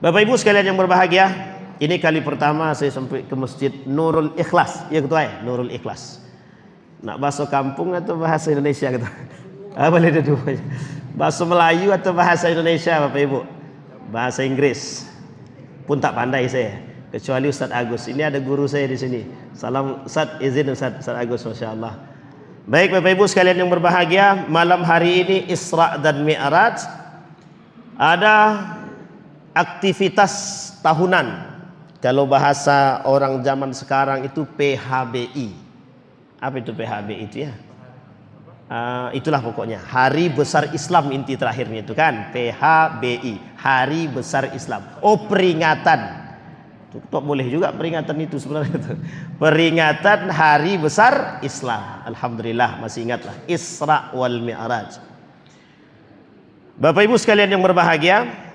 Bapak Ibu sekalian yang berbahagia, ini kali pertama saya sampai ke Masjid Nurul Ikhlas. Ya ketua ya, Nurul Ikhlas. Nak bahasa kampung atau bahasa Indonesia kata? Boleh dua-duanya. Bahasa Melayu atau bahasa Indonesia Bapak Ibu? Bahasa Inggris. Pun tak pandai saya. Kecuali Ustaz Agus. Ini ada guru saya di sini. Salam Ustaz, izin Ustaz Agus, Masya Allah. Baik Bapak Ibu sekalian yang berbahagia, malam hari ini Isra dan Mi'raj. Ada aktivitas tahunan. Kalau bahasa orang zaman sekarang itu PHBI. Apa itu PHBI itu ya? Itulah pokoknya Hari Besar Islam, inti terakhirnya itu kan PHBI, Hari Besar Islam. Oh, peringatan. Tok boleh juga peringatan itu sebenarnya itu. Peringatan Hari Besar Islam. Alhamdulillah masih ingatlah Isra wal Mi'raj. Bapak Ibu sekalian yang berbahagia,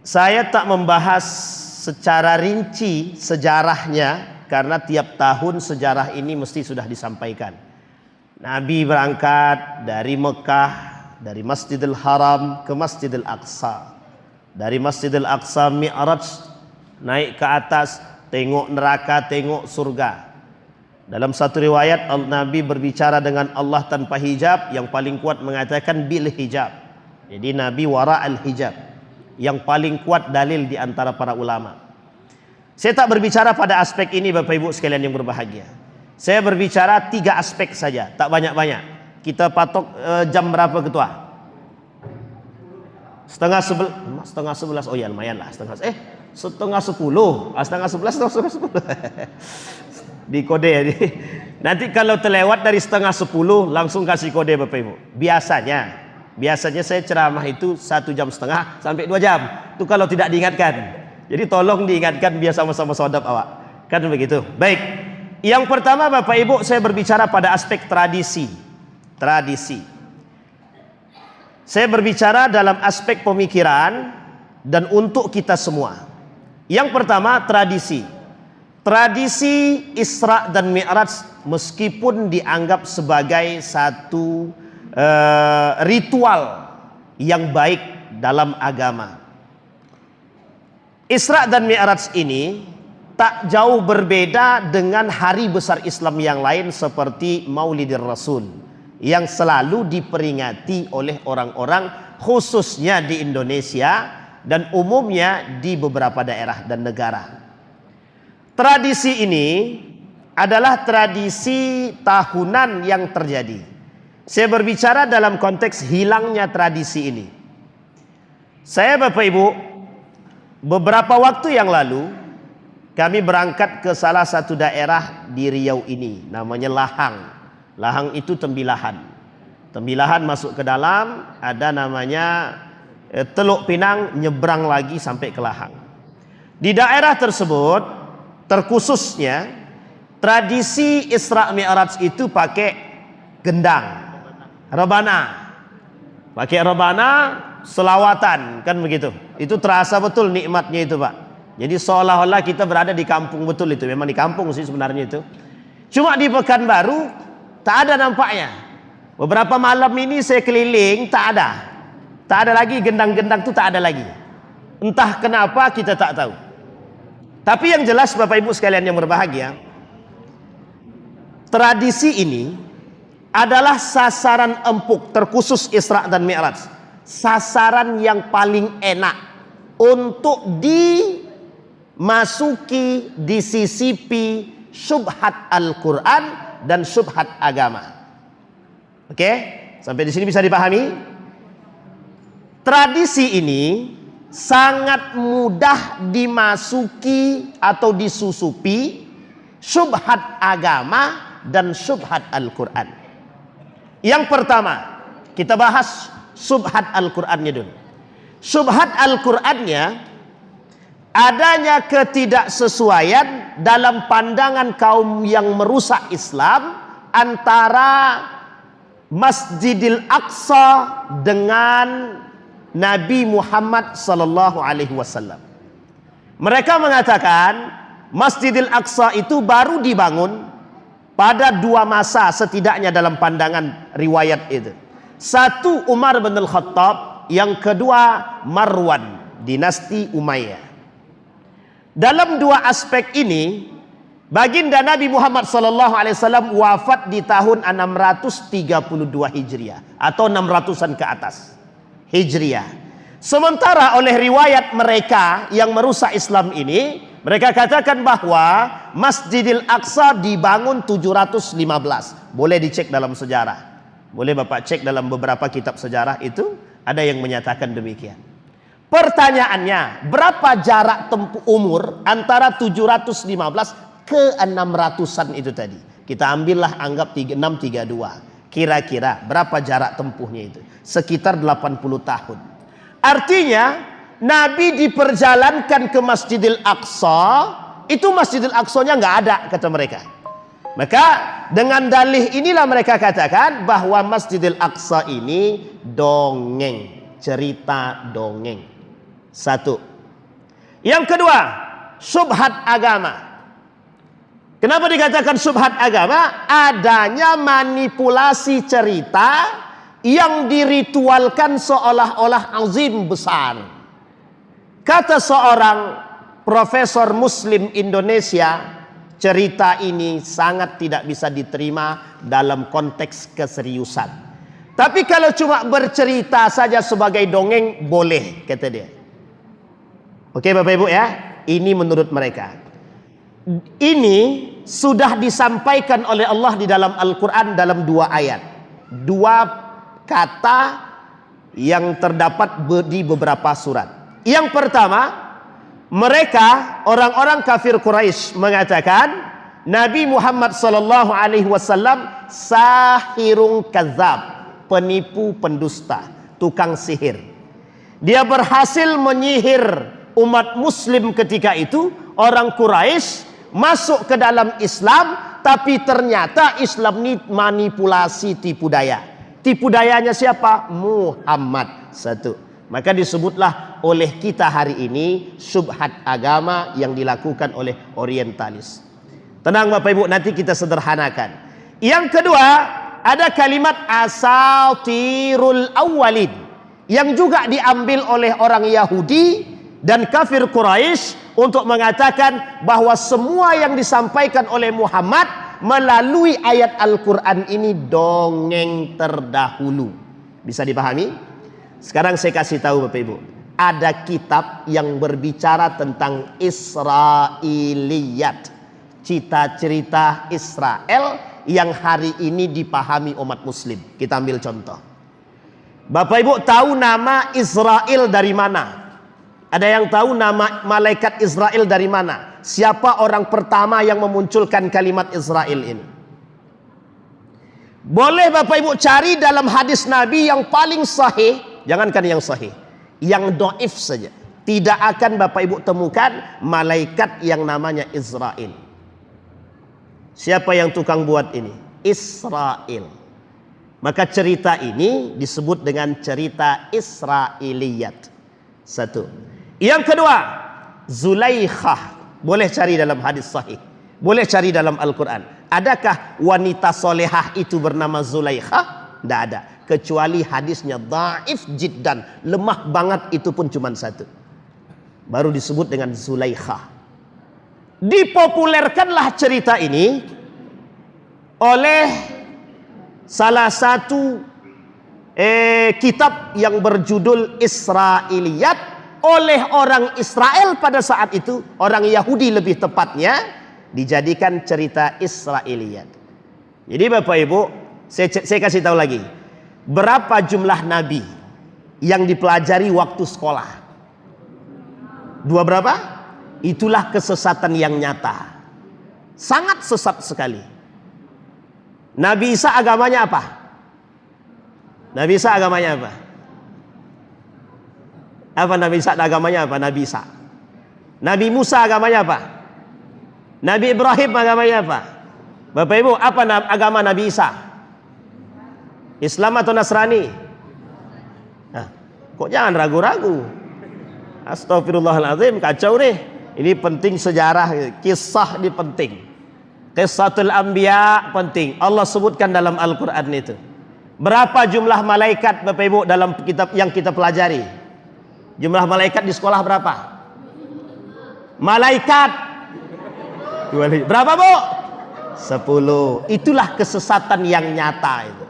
saya tak membahas secara rinci sejarahnya karena tiap tahun sejarah ini mesti sudah disampaikan. Nabi berangkat dari Mekah, dari Masjidil Haram ke Masjidil Aqsa. Dari Masjidil Aqsa Mi'raj, naik ke atas, tengok neraka, tengok surga. Dalam satu riwayat Nabi berbicara dengan Allah tanpa hijab, yang paling kuat mengatakan bil hijab. Jadi Nabi wara al hijab, yang paling kuat dalil di antara para ulama. Saya tak berbicara pada aspek ini Bapak Ibu sekalian yang berbahagia. Saya berbicara 3 aspek saja, tak banyak-banyak. Kita patok jam berapa ketua? Setengah 11. Oh ya lumayan lah setengah 10. Setengah 11 atau setengah 10. Di kode ya. Nanti kalau terlewat dari setengah 10 langsung kasih kode Bapak Ibu. Biasanya saya ceramah itu 1,5 jam sampai 2 jam. Itu kalau tidak diingatkan. Jadi tolong diingatkan biar sama-sama sodap awak. Kan begitu. Baik. Yang pertama Bapak Ibu, saya berbicara pada aspek tradisi. Saya berbicara dalam aspek pemikiran dan untuk kita semua. Yang pertama tradisi. Tradisi Isra dan Mi'raj meskipun dianggap sebagai satu ritual yang baik dalam agama. Isra dan Mi'raj ini tak jauh berbeda dengan hari besar Islam yang lain seperti Maulidir Rasul yang selalu diperingati oleh orang-orang khususnya di Indonesia dan umumnya di beberapa daerah dan negara. Tradisi ini adalah tradisi tahunan yang terjadi. Saya berbicara dalam konteks hilangnya tradisi ini. Saya Bapak Ibu, beberapa waktu yang lalu kami berangkat ke salah satu daerah di Riau ini, namanya Lahang. Lahang itu Tembilahan. Tembilahan masuk ke dalam, ada namanya Teluk Pinang, nyebrang lagi sampai ke Lahang. Di daerah tersebut, terkhususnya tradisi Isra Mi'raj itu pakai gendang, rebana. Pakai rebana, selawatan, kan begitu. Itu terasa betul nikmatnya itu Pak. Jadi seolah-olah kita berada di kampung betul itu. Memang di kampung sih sebenarnya itu. Cuma di Pekanbaru tak ada nampaknya. Beberapa malam ini saya keliling tak ada. Tak ada lagi gendang-gendang itu, tak ada lagi. Entah kenapa kita tak tahu. Tapi yang jelas Bapak Ibu sekalian yang berbahagia, tradisi ini adalah sasaran empuk terkhusus Isra dan Mi'raj. Sasaran yang paling enak untuk dimasuki, disisipi syubhat Al-Quran dan syubhat agama. Oke? Sampai di sini bisa dipahami? Tradisi ini sangat mudah dimasuki atau disusupi syubhat agama dan syubhat Al-Quran. Yang pertama, kita bahas syubhat Al-Qurannya dulu. Syubhat Al-Qurannya adanya ketidaksesuaian dalam pandangan kaum yang merusak Islam antara Masjidil Aqsa dengan Nabi Muhammad sallallahu alaihi wasallam. Mereka mengatakan Masjidil Aqsa itu baru dibangun pada 2 masa setidaknya dalam pandangan riwayat itu. Satu Umar bin Al-Khattab, yang kedua Marwan dinasti Umayyah. Dalam dua aspek ini, baginda Nabi Muhammad SAW wafat di tahun 632 Hijriah atau 600-an ke atas Hijriah. Sementara oleh riwayat mereka yang merusak Islam ini, mereka katakan bahwa Masjidil Aqsa dibangun 715. Boleh dicek dalam sejarah. Boleh Bapak cek dalam beberapa kitab sejarah itu ada yang menyatakan demikian. Pertanyaannya, berapa jarak tempuh umur antara 715 ke 600-an itu tadi? Kita ambillah anggap 632. Kira-kira berapa jarak tempuhnya itu? Sekitar 80 tahun. Artinya Nabi diperjalankan ke Masjidil Aqsa, itu Masjidil Aqsa-nya nggak ada kata mereka. Maka dengan dalih inilah mereka katakan bahwa Masjidil Aqsa ini dongeng, cerita dongeng. Satu. Yang kedua, syubhat agama. Kenapa dikatakan syubhat agama? Adanya manipulasi cerita yang diritualkan seolah-olah azim besar. Kata seorang profesor Muslim Indonesia, cerita ini sangat tidak bisa diterima dalam konteks keseriusan. Tapi kalau cuma bercerita saja sebagai dongeng, boleh, kata dia. Oke Bapak Ibu ya, ini menurut mereka. Ini sudah disampaikan oleh Allah di dalam Al-Quran dalam dua ayat. Dua kata yang terdapat di beberapa surat. Yang pertama, mereka orang-orang kafir Quraisy mengatakan Nabi Muhammad SAW sahirun kadzab, penipu pendusta, tukang sihir. Dia berhasil menyihir umat muslim ketika itu, orang Quraisy masuk ke dalam Islam, tapi ternyata Islam ini manipulasi, tipu daya. Tipu dayanya siapa? Muhammad. Satu. Maka disebutlah oleh kita hari ini syubhat agama yang dilakukan oleh orientalis. Tenang Bapak Ibu, nanti kita sederhanakan. Yang kedua, ada kalimat asatirul awwalin yang juga diambil oleh orang Yahudi dan kafir Quraisy untuk mengatakan bahwa semua yang disampaikan oleh Muhammad melalui ayat Al-Quran ini dongeng terdahulu. Bisa dipahami? Sekarang saya kasih tahu Bapak Ibu, ada kitab yang berbicara tentang Israiliyat, cerita Israel yang hari ini dipahami umat muslim. Kita ambil contoh. Bapak Ibu tahu nama Israel dari mana? Ada yang tahu nama malaikat Israel dari mana? Siapa orang pertama yang memunculkan kalimat Israel ini? Boleh Bapak Ibu cari dalam hadis Nabi yang paling sahih. Jangankan yang sahih, yang dhaif saja. Tidak akan Bapak Ibu temukan malaikat yang namanya Israel. Siapa yang tukang buat ini? Israel. Maka cerita ini disebut dengan cerita Israiliyat. Satu. Yang kedua, Zulaikhah. Boleh cari dalam hadis sahih, boleh cari dalam Al-Quran. Adakah wanita solehah itu bernama Zulaikhah? Tidak ada, kecuali hadisnya dhaif jiddan, lemah banget, itu pun cuma satu. Baru disebut dengan Zulaikhah. Dipopulerkanlah cerita ini oleh salah satu kitab yang berjudul Israiliyat oleh orang Israel pada saat itu, orang Yahudi lebih tepatnya, dijadikan cerita Israiliyat. Jadi Bapak Ibu, saya kasih tahu lagi, berapa jumlah nabi yang dipelajari waktu sekolah? Dua berapa? Itulah kesesatan yang nyata. Sangat sesat sekali. Nabi Isa agamanya apa? Nabi Isa agamanya apa? Apa Nabi Isa agamanya apa? Nabi Isa. Nabi Musa agamanya apa? Nabi Ibrahim agamanya apa? Bapak Ibu, apa agama Nabi Isa? Islam atau Nasrani? Nah, kok jangan ragu-ragu. Astagfirullahaladzim, kacau nih. Ini penting sejarah, kisah ini penting. Qissatul Anbiya penting. Allah sebutkan dalam Al-Quran itu. Berapa jumlah malaikat Bapak Ibu dalam kitab yang kita pelajari? Jumlah malaikat di sekolah berapa? Malaikat 25. Berapa, Bu? 10. Itulah kesesatan yang nyata itu.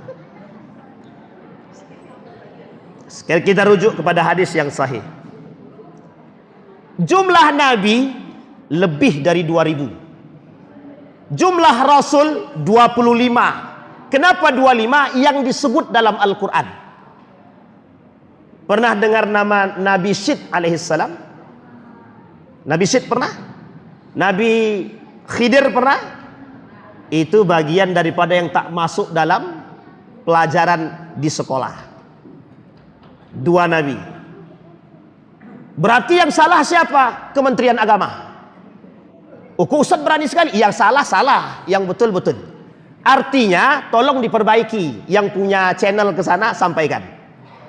Sekarang kita rujuk kepada hadis yang sahih. Jumlah nabi lebih dari 2000. Jumlah rasul 25. Kenapa 25? Yang disebut dalam Al-Quran. Pernah dengar nama Nabi Syed alaihissalam? Nabi Syed pernah? Nabi Khidir pernah? Itu bagian daripada yang tak masuk dalam pelajaran di sekolah. 2 nabi. Berarti yang salah siapa? Kementerian Agama. Ustaz berani sekali. Yang salah, yang betul-betul. Artinya tolong diperbaiki. Yang punya channel ke sana sampaikan.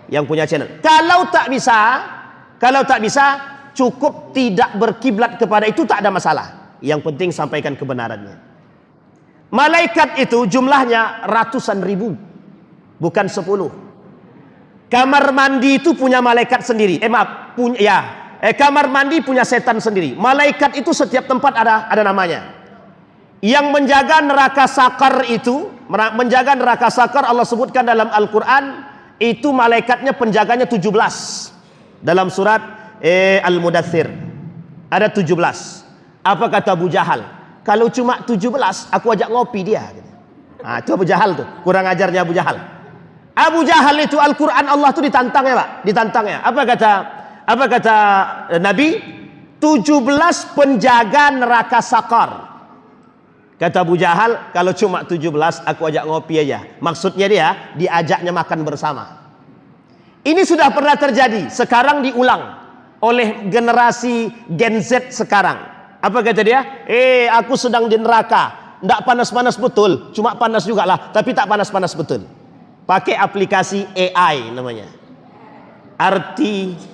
Yang punya channel. Kalau tak bisa, cukup tidak berkiblat kepada itu, tak ada masalah. Yang penting sampaikan kebenarannya. Malaikat itu jumlahnya ratusan ribu, bukan 10. Kamar mandi itu punya malaikat sendiri. Kamar mandi punya setan sendiri. Malaikat itu setiap tempat ada namanya. Yang menjaga neraka sakar itu, Allah sebutkan dalam Al-Quran, itu malaikatnya penjaganya 17. Dalam surat Al-Mudaththir ada 17. Apa kata Abu Jahal? Kalau cuma 17, aku ajak ngopi dia. Nah, itu Abu Jahal tuh, kurang ajarnya Abu Jahal. Abu Jahal itu Al-Quran Allah tuh ditantangnya, Pak. Ditantangnya. Apa kata Nabi? 17 penjaga neraka sakar. Kata Abu Jahal, kalau cuma 17 aku ajak ngopi aja. Maksudnya dia diajaknya makan bersama. Ini sudah pernah terjadi, sekarang diulang oleh generasi Gen Z sekarang. Apa kata dia? Aku sedang di neraka. Nggak panas-panas betul, cuma panas juga lah, tapi tak panas-panas betul. Pakai aplikasi AI namanya, Artificial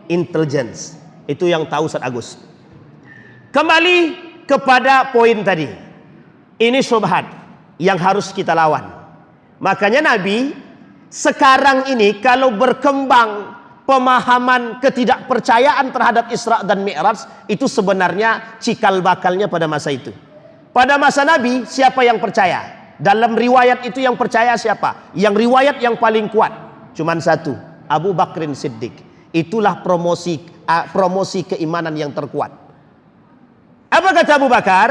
Intelligence. Itu yang tahu Ustaz Agus. Kembali kepada poin tadi. Ini syubhat yang harus kita lawan. Makanya Nabi sekarang ini kalau berkembang pemahaman ketidakpercayaan terhadap Isra dan Mi'raj, itu sebenarnya cikal bakalnya pada masa itu. Pada masa Nabi, siapa yang percaya? Dalam riwayat itu yang percaya siapa? Yang riwayat yang paling kuat cuman satu, Abu Bakrin Siddiq. Itulah promosi keimanan yang terkuat. Apa kata Abu Bakar?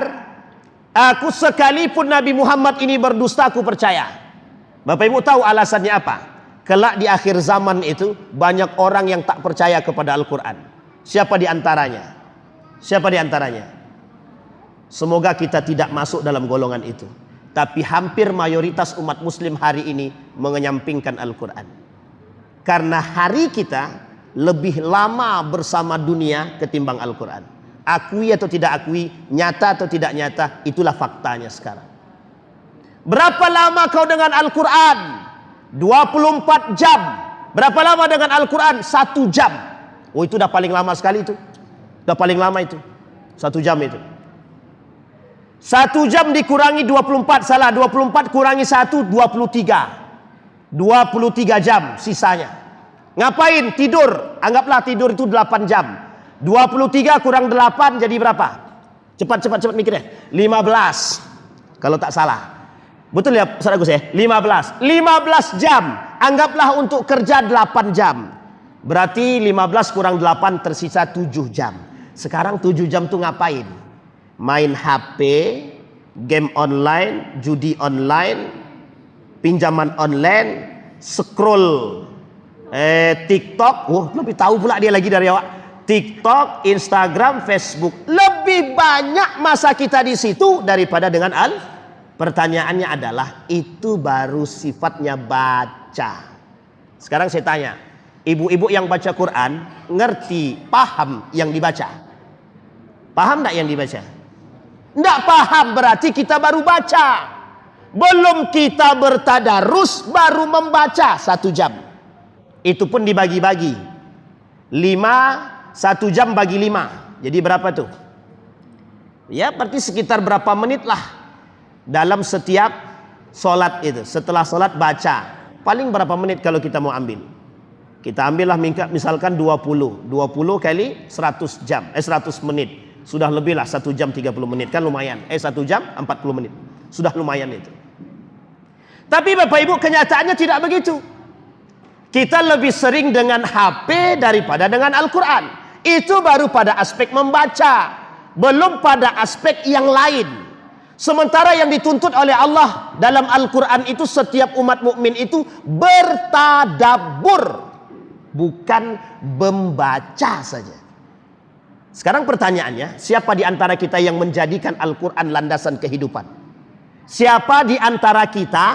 Aku sekalipun Nabi Muhammad ini berdusta, aku percaya. Bapak Ibu tahu alasannya apa? Kelak di akhir zaman itu banyak orang yang tak percaya kepada Al-Quran. Siapa di antaranya? Semoga kita tidak masuk dalam golongan itu. Tapi hampir mayoritas umat muslim hari ini mengenyampingkan Al-Quran. Karena hari kita lebih lama bersama dunia ketimbang Al-Quran. Akui atau tidak akui, nyata atau tidak nyata, itulah faktanya sekarang. Berapa lama kau dengan Al-Quran? 24 jam. Berapa lama dengan Al-Quran? 1 jam. Oh, itu udah paling lama sekali itu. Udah paling lama itu 1 jam itu. 1 jam dikurangi 24, salah, 24 kurangi 1, 23. 23 jam sisanya. Ngapain? Tidur. Anggaplah tidur itu 8 jam. 23 kurang 8 jadi berapa? Cepat mikirnya. 15. Kalau tak salah. Betul ya Ustaz Agus ya? 15 jam. Anggaplah untuk kerja 8 jam. Berarti 15 kurang 8 tersisa 7 jam. Sekarang 7 jam tuh ngapain? Main HP, game online, judi online, pinjaman online, scroll TikTok. Lebih tahu pula dia lagi dari awak. TikTok, Instagram, Facebook. Lebih banyak masa kita di situ daripada dengan Pertanyaannya adalah, itu baru sifatnya baca. Sekarang saya tanya, ibu-ibu yang baca Quran ngerti, paham yang dibaca? Paham enggak yang dibaca? Enggak paham, berarti kita baru baca. Belum kita bertadarus, baru membaca 1 jam. Itu pun dibagi-bagi. 1 jam bagi 5. Jadi berapa tuh? Ya berarti sekitar berapa menit lah. Dalam setiap sholat itu. Setelah sholat baca. Paling berapa menit kalau kita mau ambil? Kita ambillah misalkan 20 kali 100 jam, 100 menit. Sudah lebih lah 1 jam 30 menit, kan lumayan. 1 jam 40 menit. Sudah lumayan itu. Tapi Bapak Ibu, kenyataannya tidak begitu. Kita lebih sering dengan HP daripada dengan Al-Quran. Itu baru pada aspek membaca, belum pada aspek yang lain. Sementara yang dituntut oleh Allah dalam Al-Quran itu, setiap umat mukmin itu bertadabbur, bukan membaca saja. Sekarang pertanyaannya, siapa di antara kita yang menjadikan Al-Quran landasan kehidupan? Siapa di antara kita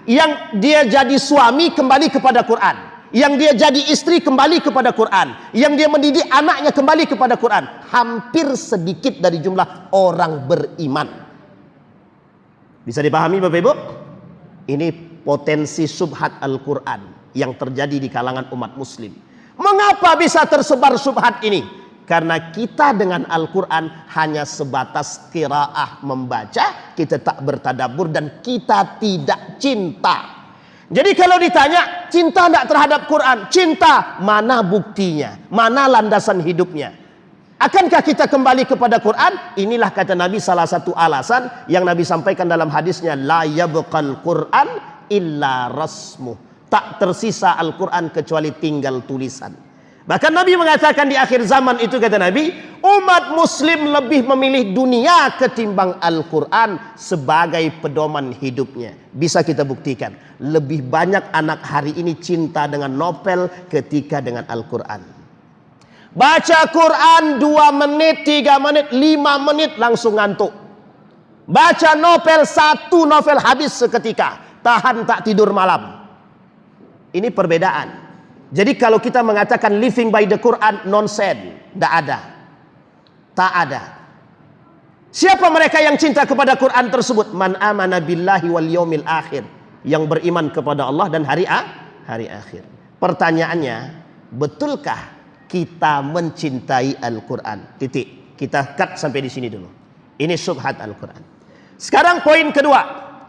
yang dia jadi suami kembali kepada Quran, yang dia jadi istri kembali kepada Quran, yang dia mendidik anaknya kembali kepada Quran? Hampir sedikit dari jumlah orang beriman. Bisa dipahami Bapak Ibu? Ini potensi subhat Al-Quran yang terjadi di kalangan umat muslim. Mengapa bisa tersebar subhat ini? Karena kita dengan Al-Quran hanya sebatas qiraah, membaca, kita tak bertadabbur dan kita tidak cinta. Jadi kalau ditanya, cinta tidak terhadap Quran? Cinta, mana buktinya? Mana landasan hidupnya? Akankah kita kembali kepada Quran? Inilah kata Nabi salah satu alasan yang Nabi sampaikan dalam hadisnya, la yabqal Quran illa rasmuh. Tak tersisa Al-Quran kecuali tinggal tulisan. Bahkan Nabi mengatakan di akhir zaman itu, kata Nabi, umat muslim lebih memilih dunia ketimbang Al-Quran sebagai pedoman hidupnya. Bisa kita buktikan, lebih banyak anak hari ini cinta dengan novel ketika dengan Al-Quran. Baca Quran 2 menit, 3 menit, 5 menit langsung ngantuk. Baca novel, 1 novel habis seketika, tahan tak tidur malam. Ini perbedaan. Jadi kalau kita mengatakan living by the Quran, nonsense, tidak ada, tak ada. Siapa mereka yang cinta kepada Quran tersebut? Man amana billahi wal yaumil akhir, yang beriman kepada Allah dan hari akhir. Pertanyaannya, betulkah kita mencintai Al-Quran? Titik. Kita cut sampai di sini dulu. Ini subhat Al-Quran. Sekarang poin kedua,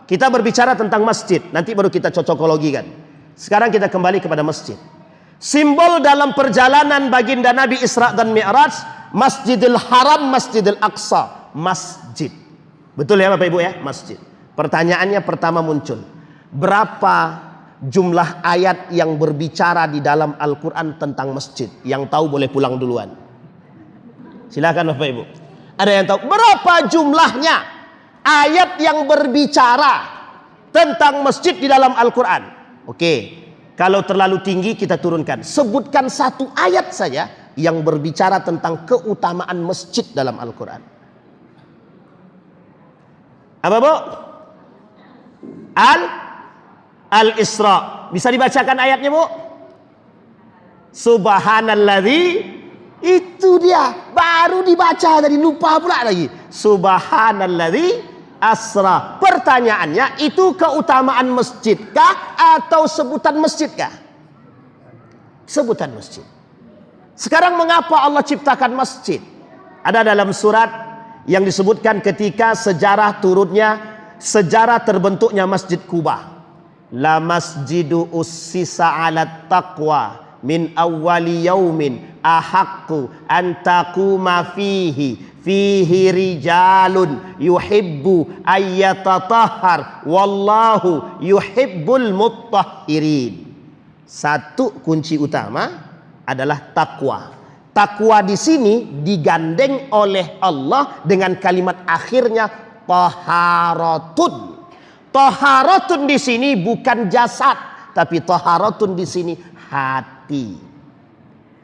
kita berbicara tentang masjid. Nanti baru kita cocokologikan. Sekarang kita kembali kepada masjid. Simbol dalam perjalanan baginda Nabi Isra dan Mi'raj, Masjidil Haram, Masjidil Aqsa, masjid. Betul ya Bapak Ibu ya, masjid. Pertanyaannya pertama muncul, berapa jumlah ayat yang berbicara di dalam Al-Quran tentang masjid? Yang tahu boleh pulang duluan. Silakan Bapak Ibu. Ada yang tahu berapa jumlahnya ayat yang berbicara tentang masjid di dalam Al-Quran? Oke. Kalau terlalu tinggi kita turunkan. Sebutkan 1 ayat saja yang berbicara tentang keutamaan masjid dalam Al-Quran. Apa Bu? Al-Isra. Bisa dibacakan ayatnya Bu? Subhanalladzi. Itu dia. Baru dibaca tadi, lupa pula lagi. Subhanalladzi asra. Pertanyaannya, itu keutamaan masjidkah atau sebutan masjidkah? Sebutan masjid. Sekarang mengapa Allah ciptakan masjid? Ada dalam surat yang disebutkan ketika sejarah terbentuknya Masjid Quba. La masjidu ussisa ala taqwa min awwali yaumin ahaqqu an taquma fihi rijalun yuhibbu ayyatatahhar wallahu yuhibbul muttahhirin. Satu kunci utama adalah takwa. Takwa di sini digandeng oleh Allah dengan kalimat akhirnya taharatun. Taharatun di sini bukan jasad, tapi taharatun di sini hati.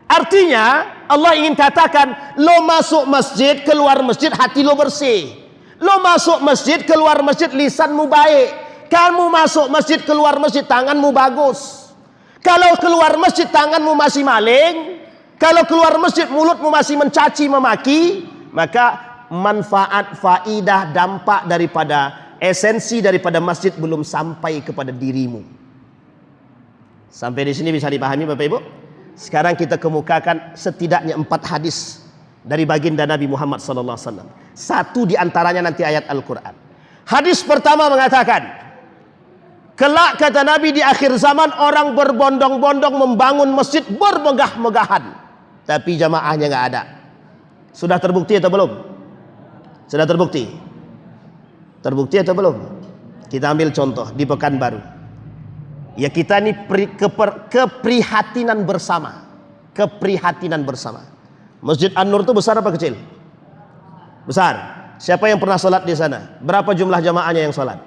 Artinya Allah ingin katakan, lo masuk masjid, keluar masjid hati lo bersih. Lo masuk masjid, keluar masjid lisanmu baik. Kamu masuk masjid, keluar masjid tanganmu bagus. Kalau keluar masjid tanganmu masih maling, kalau keluar masjid mulutmu masih mencaci memaki, maka manfaat, faidah, dampak daripada esensi daripada masjid belum sampai kepada dirimu. Sampai di sini bisa dipahami Bapak Ibu? Sekarang kita kemukakan setidaknya 4 hadis dari baginda Nabi Muhammad SAW. 1 di antaranya nanti ayat Al-Quran. Hadis pertama mengatakan, Kelak kata Nabi di akhir zaman orang berbondong-bondong membangun masjid bermegah-megahan, tapi jamaahnya nggak ada. Sudah terbukti atau belum? Sudah terbukti? Terbukti atau belum? Kita ambil contoh di Pekanbaru. Ya kita ini keprihatinan bersama. Keprihatinan bersama. Masjid An-Nur itu besar apa kecil? Besar. Siapa yang pernah sholat di sana? Berapa jumlah jamaahnya yang sholat?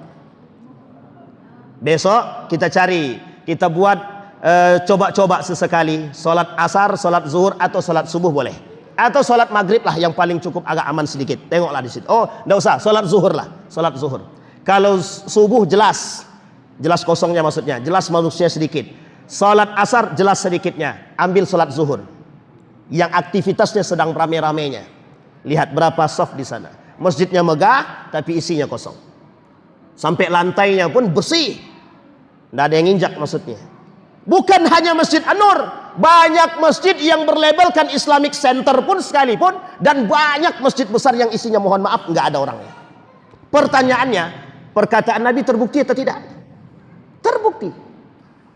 Besok kita cari, kita buat coba-coba sesekali. Sholat asar, sholat zuhur atau sholat subuh boleh. Atau sholat maghrib lah yang paling cukup agak aman sedikit. Tengoklah di situ. Oh, enggak usah, sholat zuhur lah. Sholat zuhur. Kalau subuh jelas kosongnya maksudnya, jelas manusia sedikit. Sholat asar jelas sedikitnya. Ambil sholat zuhur yang aktivitasnya sedang rame-ramenya. Lihat berapa soft di sana. Masjidnya megah tapi isinya kosong. Sampai lantainya pun bersih. Tidak ada yang injak maksudnya. Bukan hanya Masjid An-Nur, banyak masjid yang berlabelkan Islamic Center pun sekalipun, dan banyak masjid besar yang isinya mohon maaf nggak ada orangnya. Pertanyaannya, perkataan Nabi terbukti atau tidak? Terbukti.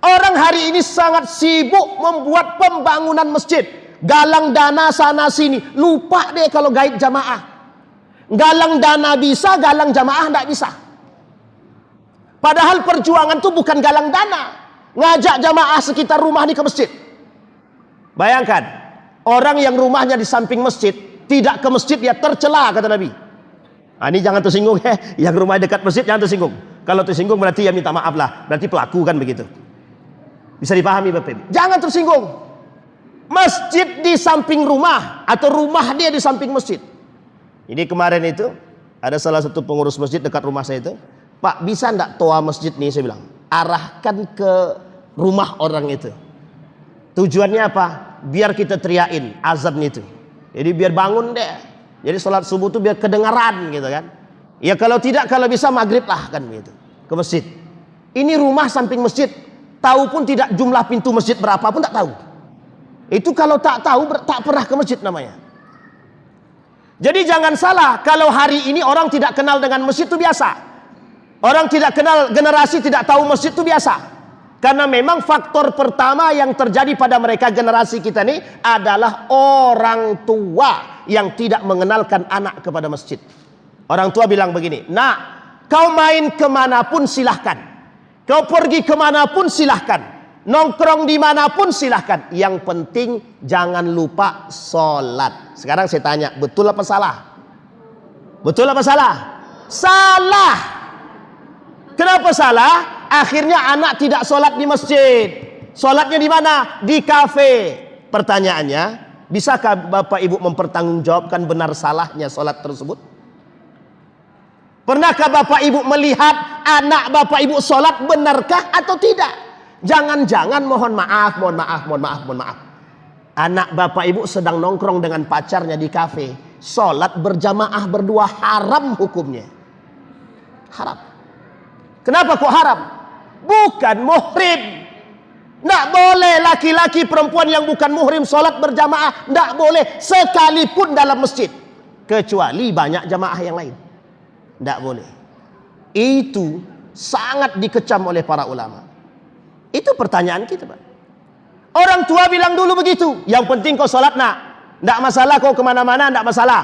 Orang hari ini sangat sibuk membuat pembangunan masjid, galang dana sana sini, lupa deh kalau gaib jamaah. Galang dana bisa, galang jamaah nggak bisa. Padahal perjuangan itu bukan galang dana, ngajak jamaah sekitar rumah ini ke masjid. Bayangkan, orang yang rumahnya di samping masjid, tidak ke masjid, dia tercela kata Nabi. Nah, ini jangan tersinggung ya, yang rumah dekat masjid jangan tersinggung. Kalau tersinggung berarti ya minta maaf lah, berarti pelaku kan begitu. Bisa dipahami Bapak Ibu. Jangan tersinggung. Masjid di samping rumah atau rumah dia di samping masjid. Ini kemarin itu ada salah satu pengurus masjid dekat rumah saya itu, Pak bisa enggak toa masjid nih, saya bilang, arahkan ke rumah orang itu. Tujuannya apa? Biar kita teriakin azan itu. Jadi biar bangun deh. Jadi sholat subuh itu biar kedengaran gitu kan. Ya kalau tidak, kalau bisa maghrib lah kan gitu, ke masjid. Ini rumah samping masjid. Tahu pun tidak jumlah pintu masjid berapa pun tak tahu. Itu kalau tak tahu tak pernah ke masjid namanya. Jadi jangan salah kalau hari ini orang tidak kenal dengan masjid itu biasa. Orang tidak kenal, generasi tidak tahu masjid itu biasa. Karena memang faktor pertama yang terjadi pada mereka generasi kita ini adalah orang tua yang tidak mengenalkan anak kepada masjid. Orang tua bilang begini, nak, kau main kemanapun silahkan, kau pergi kemanapun silahkan, nongkrong dimanapun silahkan, yang penting jangan lupa sholat. Sekarang saya tanya, betul apa salah? Betul apa salah? Salah. Kenapa salah? Akhirnya anak tidak sholat di masjid. Sholatnya di mana? Di kafe. Pertanyaannya, bisakah Bapak Ibu mempertanggungjawabkan benar salahnya sholat tersebut? Pernahkah Bapak Ibu melihat anak Bapak Ibu sholat benarkah atau tidak? Jangan-jangan mohon maaf. Anak Bapak Ibu sedang nongkrong dengan pacarnya di kafe. Sholat berjamaah berdua haram hukumnya. Haram. Kenapa kok haram? Bukan muhrim. Tidak boleh laki-laki perempuan yang bukan muhrim sholat berjamaah. Tidak boleh sekalipun dalam masjid. Kecuali banyak jamaah yang lain. Tidak boleh. Itu sangat dikecam oleh para ulama. Itu pertanyaan kita, Pak. Orang tua bilang dulu begitu. Yang penting kau sholat nak. Tidak masalah kau kemana-mana, tidak masalah.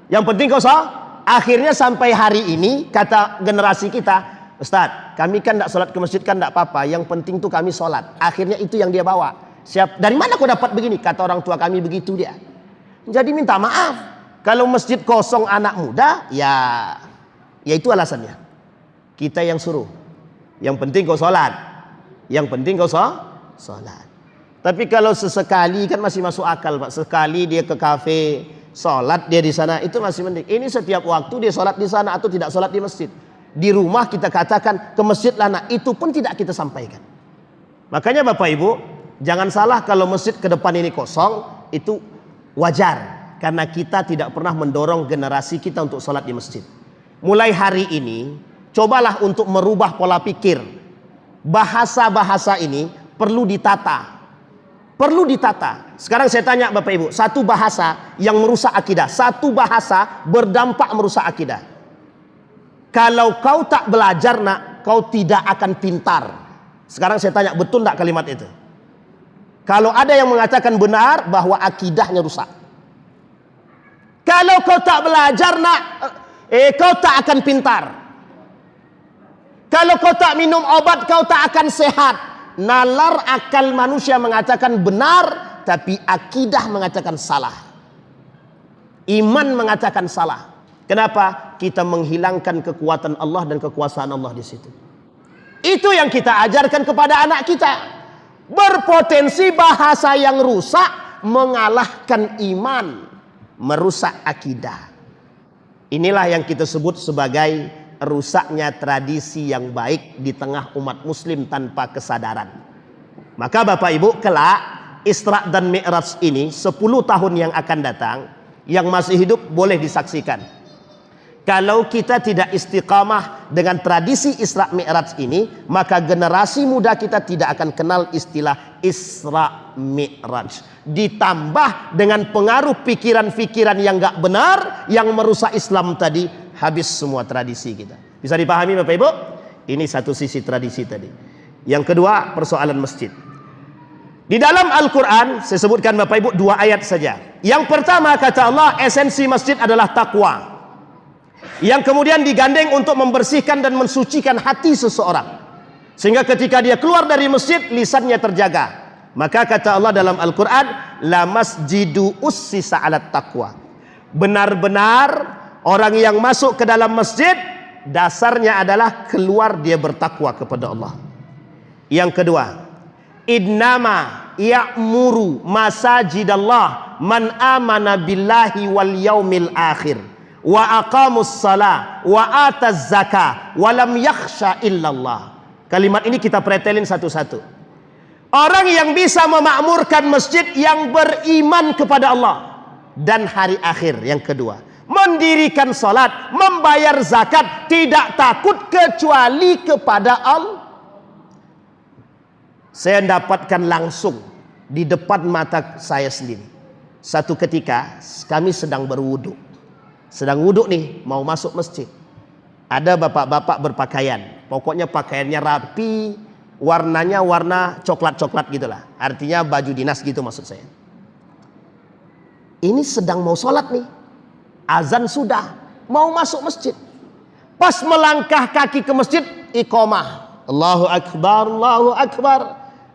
Yang penting kau sholat. Akhirnya sampai hari ini kata generasi kita, Ustaz, kami kan tidak sholat ke masjid kan tidak apa-apa. Yang penting tuh kami sholat. Akhirnya itu yang dia bawa. Dari mana kau dapat begini? Kata orang tua kami begitu dia. Jadi minta maaf. Kalau masjid kosong anak muda, ya itu alasannya. Kita yang suruh. Yang penting kau sholat. Yang penting kau sholat. Tapi kalau sesekali kan masih masuk akal, Pak. Sekali dia ke kafe, sholat dia di sana, itu masih mending. Ini setiap waktu dia sholat di sana atau tidak sholat di masjid. Di rumah kita katakan ke masjid lah nak, itu pun tidak kita sampaikan. Makanya Bapak Ibu, jangan salah kalau masjid ke depan ini kosong, itu wajar. Karena kita tidak pernah mendorong generasi kita untuk sholat di masjid. Mulai hari ini, cobalah untuk merubah pola pikir. Bahasa-bahasa ini perlu ditata. Perlu ditata. Sekarang saya tanya Bapak Ibu, satu bahasa yang merusak akidah, satu bahasa berdampak merusak akidah. Kalau kau tak belajar nak kau tidak akan pintar. Sekarang saya tanya, betul tidak kalimat itu? Kalau ada yang mengatakan benar, bahwa akidahnya rusak. Kalau kau tak belajar kau tak akan pintar. Kalau kau tak minum obat, kau tak akan sehat. Nalar akal manusia mengatakan benar, tapi akidah mengatakan salah. Iman mengatakan salah. Kenapa? Kita menghilangkan kekuatan Allah dan kekuasaan Allah di situ. Itu yang kita ajarkan kepada anak kita. Berpotensi bahasa yang rusak mengalahkan iman, merusak akidah. Inilah yang kita sebut sebagai rusaknya tradisi yang baik di tengah umat muslim tanpa kesadaran. Maka Bapak Ibu, kelak Isra dan Mi'raj ini 10 tahun yang akan datang, yang masih hidup boleh disaksikan. Kalau kita tidak istiqamah dengan tradisi Isra Mi'raj ini, maka generasi muda kita tidak akan kenal istilah Isra Mi'raj. Ditambah dengan pengaruh pikiran-pikiran yang gak benar, yang merusak Islam tadi, habis semua tradisi kita. Bisa dipahami Bapak Ibu? Ini satu sisi tradisi tadi. Yang kedua, persoalan masjid. Di dalam Al-Quran, saya sebutkan Bapak Ibu 2 ayat saja. Yang pertama, kata Allah, esensi masjid adalah takwa, yang kemudian digandeng untuk membersihkan dan mensucikan hati seseorang, sehingga ketika dia keluar dari masjid, lisannya terjaga. Maka kata Allah dalam Al-Quran, la masjidu ussisa alat taqwa. Benar-benar orang yang masuk ke dalam masjid, dasarnya adalah keluar dia bertakwa kepada Allah. Yang kedua, innama ya'muru masajidallah man amana billahi wal yaumil akhir wa aqamus salah wa ataz zakah wa lam yakhsha illallah. Kalimat ini kita pretelin satu-satu. Orang yang bisa memakmurkan masjid yang beriman kepada Allah dan hari akhir. Yang kedua, mendirikan salat, membayar zakat, tidak takut kecuali kepada Allah. Saya dapatkan langsung di depan mata saya sendiri. Satu ketika kami sedang berwudu. Sedang wuduk nih, mau masuk masjid. Ada bapak-bapak berpakaian. Pokoknya pakaiannya rapi, warnanya warna coklat-coklat gitulah. Artinya baju dinas gitu maksud saya. Ini sedang mau sholat nih. Azan sudah, mau masuk masjid. Pas melangkah kaki ke masjid, iqamah. Allahu Akbar, Allahu Akbar.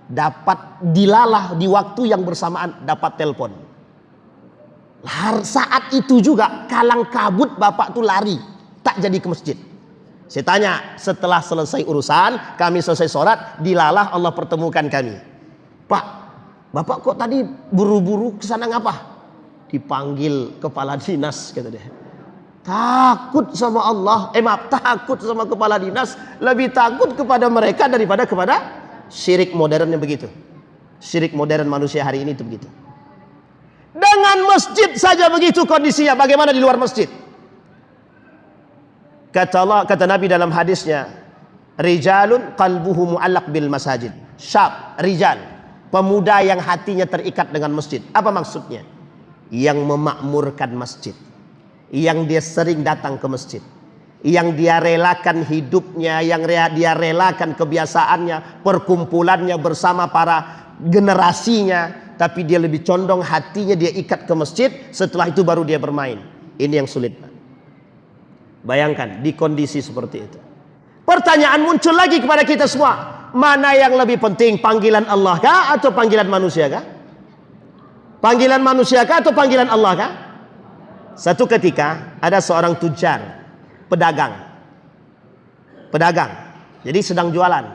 Dapat dilalah di waktu yang bersamaan, dapat telepon. Saat itu juga kalang kabut bapak tuh lari, tak jadi ke masjid. Saya tanya, setelah selesai urusan, kami selesai sholat, dilalah Allah pertemukan kami. Pak, bapak kok tadi buru-buru kesana ngapa? Dipanggil kepala dinas, kata dia. Takut sama Allah, takut sama kepala dinas, lebih takut kepada mereka daripada kepada syirik modern yang begitu. Syirik modern manusia hari ini itu begitu. Dengan masjid saja begitu kondisinya, bagaimana di luar masjid? Kata Allah, kata Nabi dalam hadisnya, rijalun qalbuhu mu'allaq bil masajid. Syab, rijal, pemuda yang hatinya terikat dengan masjid. Apa maksudnya? Yang memakmurkan masjid, yang dia sering datang ke masjid, yang dia relakan hidupnya, yang dia relakan kebiasaannya, perkumpulannya bersama para generasinya, tapi dia lebih condong hatinya dia ikat ke masjid, setelah itu baru dia bermain. Ini yang sulit. Bayangkan di kondisi seperti itu. Pertanyaan muncul lagi kepada kita semua, mana yang lebih penting, panggilan Allah kah atau panggilan manusia kah? Panggilan manusia kah atau panggilan Allah kah? Satu ketika ada seorang tujar, pedagang, jadi sedang jualan.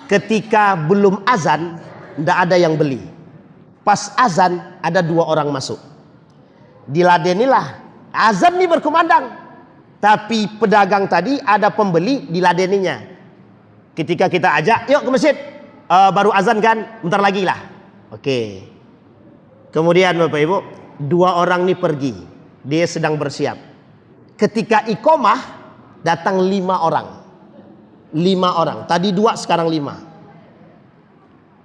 Ketika belum azan, tidak ada yang beli. Pas azan, ada 2 orang masuk. Diladenilah, azan ini berkumandang, tapi pedagang tadi ada pembeli, diladeninya. Ketika kita ajak, yuk ke masjid, baru azan kan, bentar lagi lah. Oke. Kemudian Bapak Ibu, 2 orang ini pergi, dia sedang bersiap. Ketika iqamah, datang 5 orang. 5 orang, tadi 2 sekarang 5.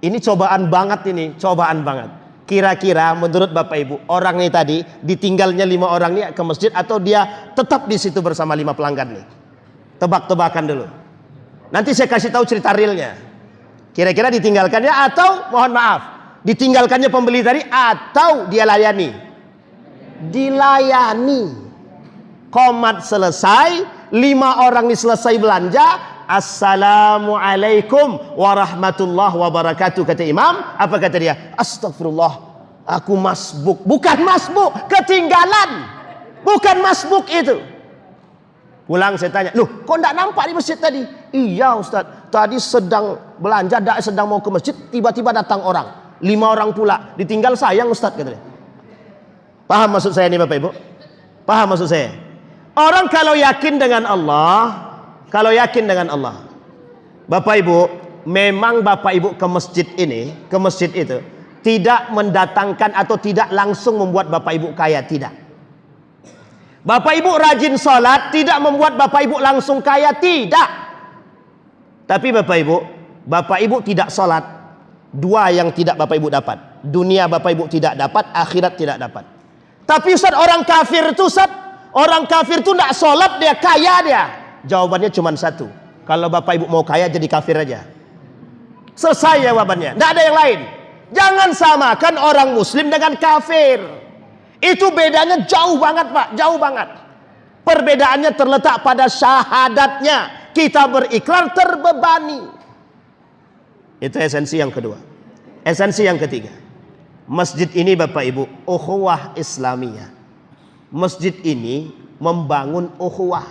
Ini cobaan banget ini, cobaan banget. Kira-kira menurut Bapak Ibu, orang ini tadi ditinggalnya 5 orang ini ke masjid atau dia tetap di situ bersama 5 pelanggan nih? Tebak-tebakan dulu. Nanti saya kasih tahu cerita realnya. Kira-kira ditinggalkannya atau mohon maaf, ditinggalkannya pembeli tadi atau dia layani? Dilayani. Qomat selesai, 5 orang ini selesai belanja. Assalamualaikum warahmatullahi wabarakatuh, kata imam. Apa kata dia? Astagfirullah, aku masbuk. Bukan masbuk, ketinggalan. Bukan masbuk itu. Pulang saya tanya, loh kok enggak nampak di masjid tadi? Iya Ustaz, tadi sedang belanja, sedang mau ke masjid, tiba-tiba datang orang, 5 orang pula, ditinggal sayang Ustaz, katanya. Paham maksud saya ini Bapak Ibu? Paham maksud saya? Orang kalau yakin dengan Allah, Bapak Ibu, memang Bapak Ibu ke masjid itu tidak mendatangkan atau tidak langsung membuat Bapak Ibu kaya, tidak. Bapak Ibu rajin sholat tidak membuat Bapak Ibu langsung kaya, tidak. Tapi Bapak Ibu tidak sholat, 2 yang tidak Bapak Ibu dapat. Dunia Bapak Ibu tidak dapat, akhirat tidak dapat. Tapi Ustaz, orang kafir itu tidak sholat dia kaya dia. Jawabannya cuma satu. Kalau Bapak Ibu mau kaya jadi kafir aja. Selesai jawabannya, tidak ada yang lain. Jangan samakan orang muslim dengan kafir. Itu bedanya jauh banget Pak, jauh banget. Perbedaannya terletak pada syahadatnya. Kita berikrar terbebani. Itu esensi yang kedua. Esensi yang ketiga, masjid ini Bapak Ibu, ukhuwah Islamiyah. Masjid ini membangun ukhuwah.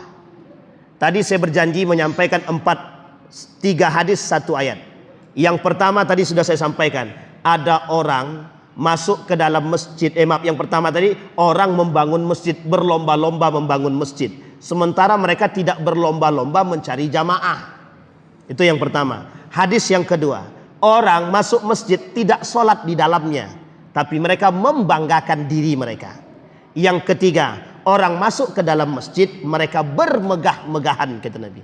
Tadi saya berjanji menyampaikan 3 hadis 1 ayat. Yang pertama tadi sudah saya sampaikan, ada orang masuk ke dalam masjid. Yang pertama tadi, orang membangun masjid, berlomba-lomba membangun masjid, sementara mereka tidak berlomba-lomba mencari jamaah. Itu yang pertama. Hadis yang kedua, orang masuk masjid tidak sholat di dalamnya, tapi mereka membanggakan diri mereka. Yang ketiga, orang masuk ke dalam masjid, mereka bermegah-megahan, kata Nabi.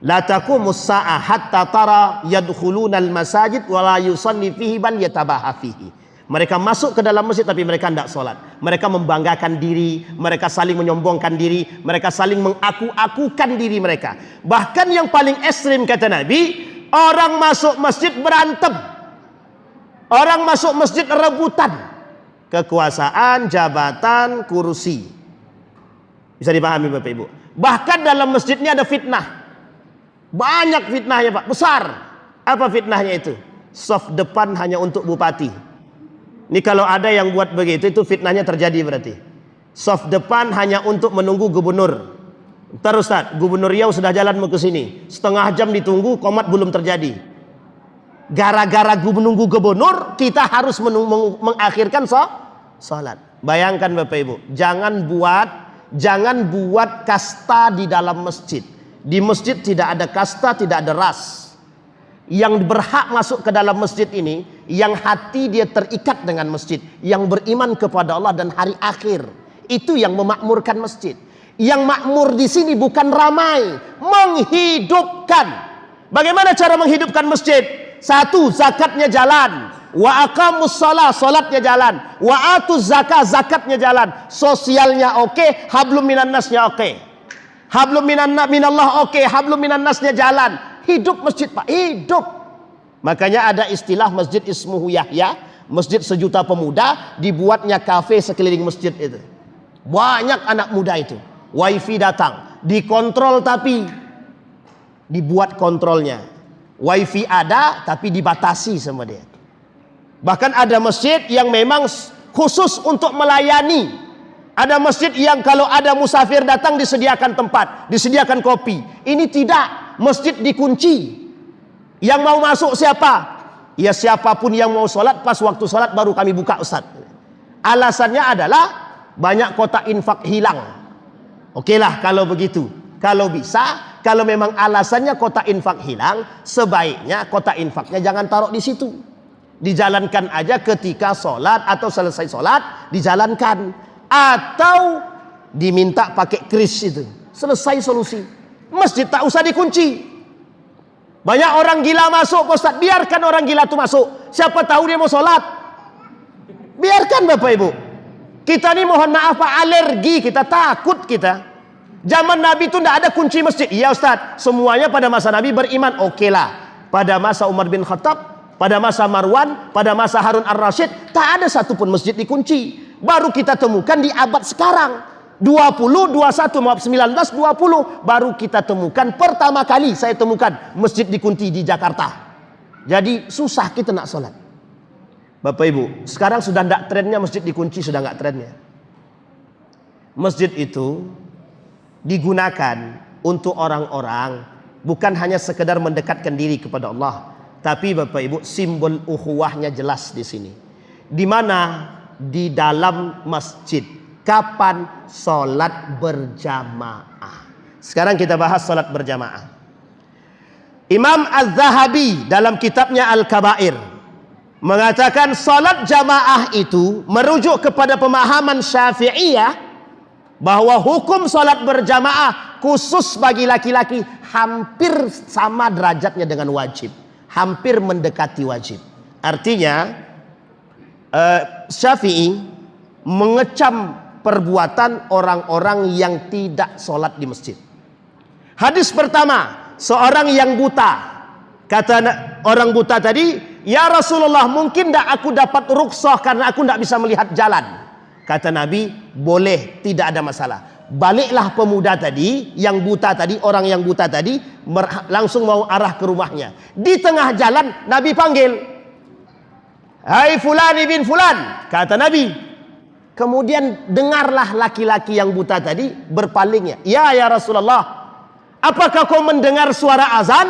La taqumus sa'ah hatta tara yadkhuluna al-masajid wa la yusalli fihi bal yatabaha fihi. Mereka masuk ke dalam masjid tapi mereka tidak sholat. Mereka membanggakan diri, mereka saling menyombongkan diri, mereka saling mengaku-akukan diri mereka. Bahkan yang paling ekstrim kata Nabi, orang masuk masjid berantem. Orang masuk masjid rebutan. Kekuasaan, jabatan, kursi. Bisa dipahami Bapak Ibu. Bahkan dalam masjid ini ada fitnah. Banyak fitnahnya Pak, besar. Apa fitnahnya itu? Saf depan hanya untuk bupati. Ini kalau ada yang buat begitu, itu fitnahnya terjadi berarti. Saf depan hanya untuk menunggu gubernur. Ntar Ustaz, gubernur Riau sudah jalan mau ke sini, setengah jam ditunggu, qomat belum terjadi. Gara-gara menunggu gubernur, kita harus mengakhirkan salat. Bayangkan Bapak Ibu, jangan buat kasta di dalam masjid. Di masjid tidak ada kasta, tidak ada ras. Yang berhak masuk ke dalam masjid ini, yang hati dia terikat dengan masjid, yang beriman kepada Allah dan hari akhir, itu yang memakmurkan masjid. Yang makmur di sini bukan ramai, menghidupkan. Bagaimana cara menghidupkan masjid? 1, zakatnya jalan. Wa aqamus shalah, salatnya jalan. Wa atuz zakah, zakatnya jalan. Sosialnya oke, hablum minan nasnya oke. Hablum minallah oke, hablum minan nasnya jalan. Hidup masjid Pak, hidup. Makanya ada istilah masjid ismuhu Yahya, masjid sejuta pemuda, dibuatnya kafe sekeliling masjid itu. Banyak anak muda itu. Wifi datang, dikontrol tapi dibuat kontrolnya. Wifi ada tapi dibatasi sama dia. Bahkan ada masjid yang memang khusus untuk melayani. Ada masjid yang kalau ada musafir datang disediakan tempat, disediakan kopi. Ini tidak, masjid dikunci. Yang mau masuk siapa? Ya siapapun yang mau sholat, pas waktu sholat baru kami buka Ustaz. Alasannya adalah banyak kotak infak hilang. Oke lah kalau begitu. Kalau bisa, kalau memang alasannya kotak infak hilang, sebaiknya kotak infaknya jangan taruh di situ. Dijalankan aja ketika sholat atau selesai sholat, dijalankan. Atau diminta pakai kris itu. Selesai solusi. Masjid tak usah dikunci. Banyak orang gila masuk, Ustaz. Biarkan orang gila itu masuk. Siapa tahu dia mau sholat. Biarkan Bapak Ibu. Kita ini mohon maaf Pak, alergi, kita takut kita. Zaman Nabi itu tidak ada kunci masjid. Iya Ustaz, semuanya pada masa Nabi beriman. Oke lah. Pada masa Umar bin Khattab, pada masa Marwan, pada masa Harun ar-Rasyid, tak ada satupun masjid dikunci. Baru kita temukan di abad sekarang. 20, 21, maaf 19, 20. Baru kita temukan, pertama kali saya temukan masjid dikunci di Jakarta. Jadi susah kita nak sholat. Bapak Ibu, sekarang sudah tidak trennya masjid dikunci, sudah nggak trennya. Masjid itu digunakan untuk orang-orang bukan hanya sekedar mendekatkan diri kepada Allah, tapi Bapak Ibu simbol ukhuwahnya jelas di sini. Di mana? Di dalam masjid. Kapan? Salat berjamaah. Sekarang kita bahas salat berjamaah. Imam Az-Zahabi dalam kitabnya Al-Kabair mengatakan salat jamaah itu merujuk kepada pemahaman Syafi'iyah bahwa hukum salat berjamaah khusus bagi laki-laki hampir sama derajatnya dengan wajib, hampir mendekati wajib. Artinya Syafi'i mengecam perbuatan orang-orang yang tidak salat di masjid. Hadis pertama, seorang yang buta. Kata orang buta tadi, ya Rasulullah, mungkin tidak aku dapat rukhsah karena aku tidak bisa melihat jalan. Kata Nabi, boleh, tidak ada masalah. Baliklah pemuda tadi, yang buta tadi, orang yang buta tadi, langsung mau arah ke rumahnya. Di tengah jalan, Nabi panggil, hai fulan ibn fulan, kata Nabi. Kemudian dengarlah laki-laki yang buta tadi berpalingnya. Ya Rasulullah, apakah kau mendengar suara azan?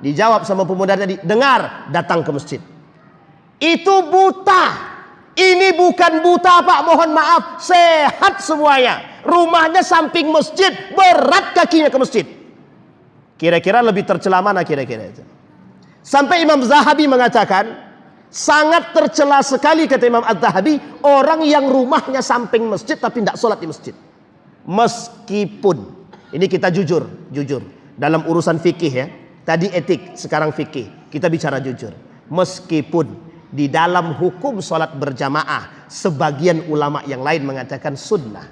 Dijawab sama pemuda tadi, dengar, datang ke masjid. Itu buta. Ini bukan buta Pak, mohon maaf, sehat semuanya. Rumahnya samping masjid, berat kakinya ke masjid. Kira-kira lebih tercela mana kira-kira itu? Sampai Imam Zahabi mengatakan, sangat tercela sekali kata Imam Az-Zahabi, orang yang rumahnya samping masjid tapi tidak sholat di masjid. Meskipun, ini kita jujur dalam urusan fikih ya. Tadi etik, sekarang fikih. Kita bicara jujur. Meskipun di dalam hukum sholat berjamaah sebagian ulama yang lain mengatakan sunnah,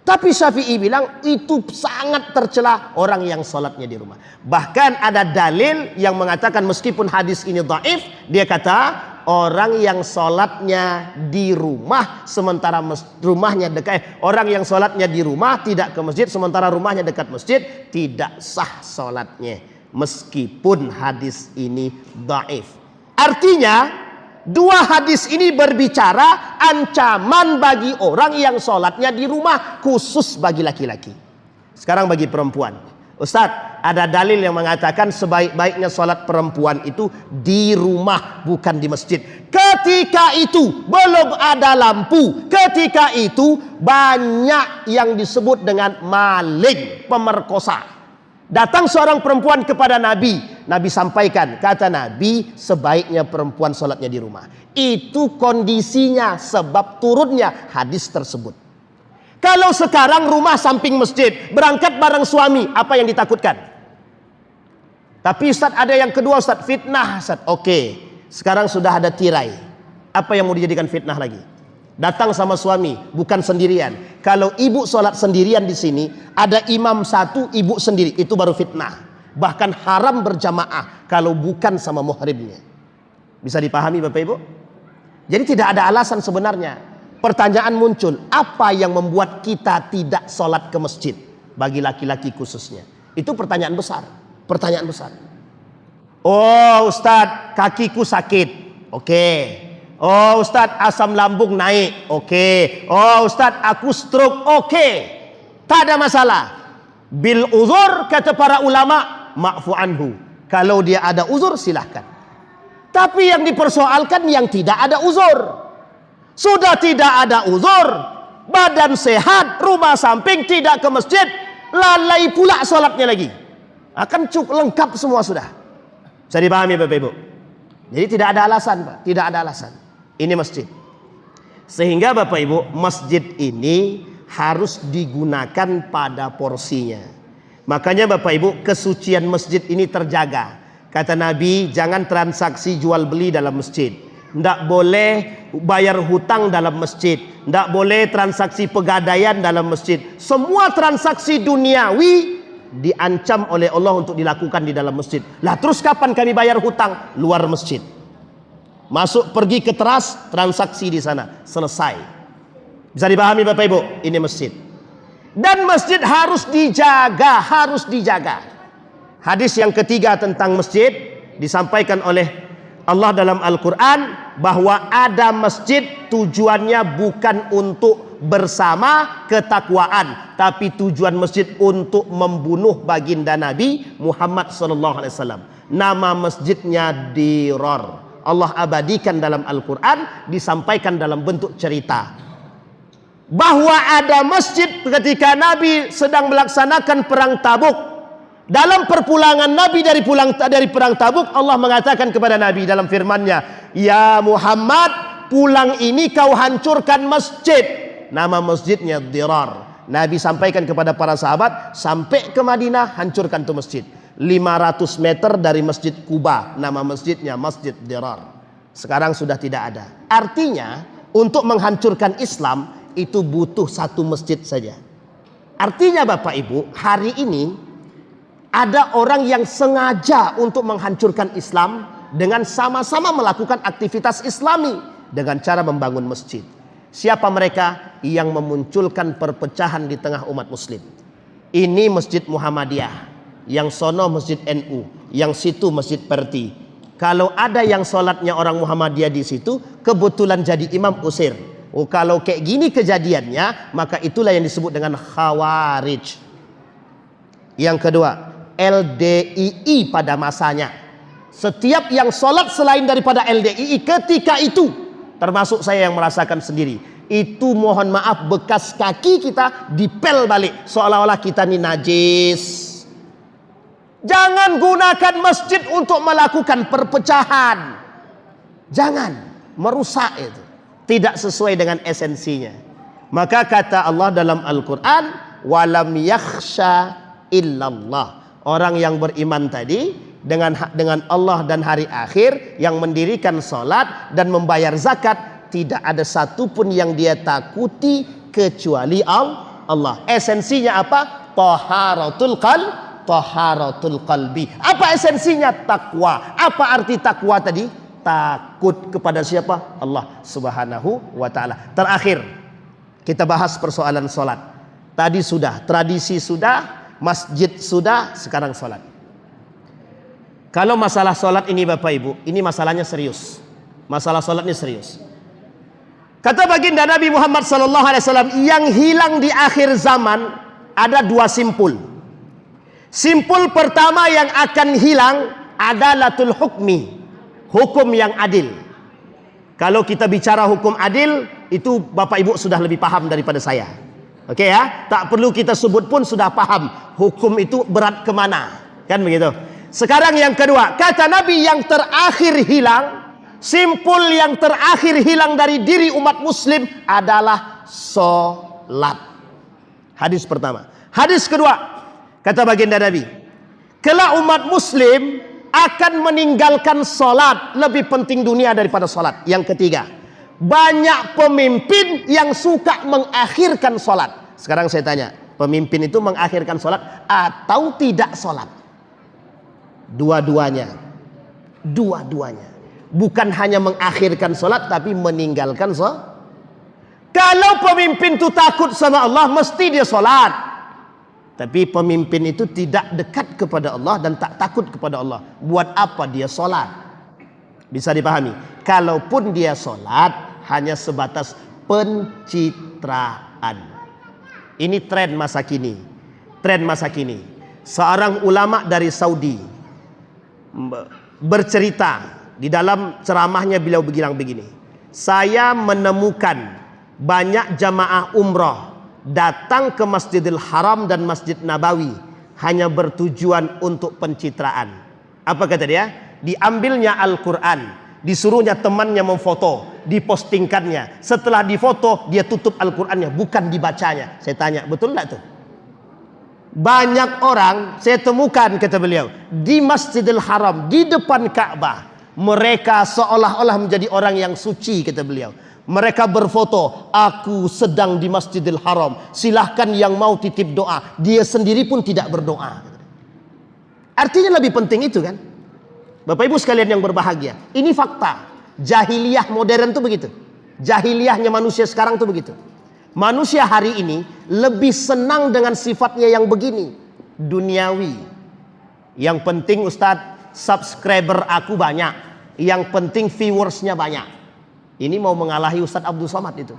tapi Syafi'i bilang itu sangat tercela orang yang sholatnya di rumah. Bahkan ada dalil yang mengatakan meskipun hadis ini dhaif, dia kata orang yang sholatnya di rumah sementara rumahnya dekat, orang yang sholatnya di rumah tidak ke masjid sementara rumahnya dekat masjid, tidak sah sholatnya meskipun hadis ini dhaif. Artinya dua hadis ini berbicara ancaman bagi orang yang sholatnya di rumah, khusus bagi laki-laki. Sekarang bagi perempuan, Ustadz, ada dalil yang mengatakan sebaik-baiknya sholat perempuan itu di rumah, bukan di masjid. Ketika itu belum ada lampu, ketika itu banyak yang disebut dengan maling, pemerkosa. Datang seorang perempuan kepada Nabi, Nabi sampaikan, kata Nabi, sebaiknya perempuan sholatnya di rumah. Itu kondisinya, sebab turunnya hadis tersebut. Kalau sekarang rumah samping masjid, berangkat bareng suami, apa yang ditakutkan? Tapi Ustaz ada yang kedua Ustaz, fitnah Ustaz. Oke, sekarang sudah ada tirai. Apa yang mau dijadikan fitnah lagi? Datang sama suami, bukan sendirian. Kalau ibu sholat sendirian di sini, ada imam satu, ibu sendiri, itu baru fitnah. Bahkan haram berjamaah kalau bukan sama muhrimnya. Bisa dipahami Bapak Ibu? Jadi tidak ada alasan sebenarnya. Pertanyaan muncul, apa yang membuat kita tidak sholat ke masjid? Bagi laki-laki khususnya. Itu pertanyaan besar. Pertanyaan besar. Oh Ustadz, kakiku sakit. Oke. Oh Ustadz, asam lambung naik. Oke. Oh Ustadz, aku stroke. Oke. Tak ada masalah. Bil uzur, kata para ulama, ma'fu anhu. Kalau dia ada uzur silahkan. Tapi yang dipersoalkan yang tidak ada uzur. Sudah tidak ada uzur, badan sehat, rumah samping, tidak ke masjid, lalai pula sholatnya lagi. Akan cukup lengkap semua sudah. Bisa dipahami Bapak Ibu? Jadi tidak ada alasan Pak, tidak ada alasan. Ini masjid. Sehingga Bapak Ibu, masjid ini harus digunakan pada porsinya. Makanya Bapak Ibu, kesucian masjid ini terjaga. Kata Nabi, jangan transaksi jual beli dalam masjid. Tidak boleh bayar hutang dalam masjid. Tidak boleh transaksi pegadaian dalam masjid. Semua transaksi duniawi diancam oleh Allah untuk dilakukan di dalam masjid. Lah terus kapan kami bayar hutang? Luar masjid. Masuk pergi ke teras, transaksi di sana. Selesai. Bisa dipahami Bapak Ibu? Ini masjid. Dan masjid harus dijaga. Harus dijaga. Hadis yang ketiga tentang masjid disampaikan oleh Allah dalam Al-Quran, bahwa ada masjid tujuannya bukan untuk bersama ketakwaan, tapi tujuan masjid untuk membunuh baginda Nabi Muhammad SAW. Nama masjidnya Dirar. Allah abadikan dalam Al-Quran, disampaikan dalam bentuk cerita bahwa ada masjid ketika Nabi sedang melaksanakan perang Tabuk. Dalam perpulangan Nabi dari perang Tabuk, Allah mengatakan kepada Nabi dalam firman-Nya, "Ya Muhammad, pulang ini kau hancurkan masjid." Nama masjidnya Dirar. Nabi sampaikan kepada para sahabat, sampai ke Madinah hancurkan tu masjid. 500 meter dari Masjid Kuba, nama masjidnya Masjid Dirar. Sekarang sudah tidak ada. Artinya, untuk menghancurkan Islam itu butuh satu masjid saja. Artinya Bapak Ibu, hari ini ada orang yang sengaja untuk menghancurkan Islam dengan sama-sama melakukan aktivitas Islami dengan cara membangun masjid. Siapa mereka yang memunculkan perpecahan di tengah umat muslim? Ini Masjid Muhammadiyah, yang sono Masjid NU, yang situ Masjid Perti. Kalau ada yang sholatnya orang Muhammadiyah di situ, kebetulan jadi imam, usir. Oh, kalau kayak gini kejadiannya, maka itulah yang disebut dengan Khawarij. Yang kedua, LDII pada masanya. Setiap yang sholat selain daripada LDII ketika itu, termasuk saya yang merasakan sendiri, itu mohon maaf bekas kaki kita dipel balik, seolah-olah kita ini najis. Jangan gunakan masjid untuk melakukan perpecahan. Jangan, merusak itu. Tidak sesuai dengan esensinya. Maka kata Allah dalam Al-Quran, walam yakhsha illallah. Orang yang beriman tadi dengan Allah dan hari akhir, yang mendirikan salat dan membayar zakat, tidak ada satupun yang dia takuti kecuali Allah. Esensinya apa? Taharatul qalbi. Apa esensinya? Takwa. Apa arti takwa tadi? Takut kepada siapa? Allah Subhanahu wa ta'ala. Terakhir kita bahas persoalan salat. Tadi sudah, tradisi sudah, masjid sudah, sekarang sholat. Kalau masalah sholat ini Bapak Ibu, ini masalahnya serius. Masalah sholat ini serius. Kata baginda Nabi Muhammad SAW, yang hilang di akhir zaman ada dua simpul. Simpul pertama yang akan hilang adalatul hukmi, hukum yang adil. Kalau kita bicara hukum adil, itu Bapak Ibu sudah lebih paham daripada saya. Oke ya, tak perlu kita sebut pun sudah paham hukum itu berat kemana, kan begitu. Sekarang yang kedua, kata Nabi, yang terakhir hilang, simpul yang terakhir hilang dari diri umat muslim adalah sholat. Hadis pertama. Hadis kedua, kata baginda Nabi, kelak umat muslim akan meninggalkan sholat, lebih penting dunia daripada sholat. Yang ketiga, banyak pemimpin yang suka mengakhirkan sholat. Sekarang saya tanya, pemimpin itu mengakhirkan sholat atau tidak sholat? Dua-duanya. Dua-duanya. Bukan hanya mengakhirkan sholat, tapi meninggalkan sholat. Kalau pemimpin itu takut sama Allah, mesti dia sholat. Tapi pemimpin itu tidak dekat kepada Allah dan tak takut kepada Allah. Buat apa dia sholat? Bisa dipahami? Kalaupun dia sholat, hanya sebatas pencitraan. Ini tren masa kini. Tren masa kini. Seorang ulama dari Saudi bercerita di dalam ceramahnya, beliau bilang begini, saya menemukan banyak jamaah umrah datang ke Masjidil Haram dan Masjid Nabawi hanya bertujuan untuk pencitraan. Apa kata dia? Diambilnya Al-Quran, disuruhnya temannya memfoto, dipostingkannya. Setelah difoto, dia tutup Al-Qurannya, bukan dibacanya. Saya tanya, betul enggak tuh? Banyak orang saya temukan, kata beliau, di Masjidil Haram, di depan Ka'bah, Mereka seolah-olah menjadi orang yang suci, kata beliau. Mereka berfoto, aku sedang di Masjidil Haram, silahkan yang mau titip doa. Dia sendiri pun tidak berdoa. Artinya lebih penting itu kan. Bapak ibu sekalian yang berbahagia, ini fakta. Jahiliyah modern tuh begitu. Jahiliyahnya manusia sekarang tuh begitu. Manusia hari ini lebih senang dengan sifatnya yang begini, duniawi. Yang penting Ustadz, subscriber aku banyak. Yang penting viewersnya banyak. Ini mau mengalahi Ustadz Abdul Somad itu.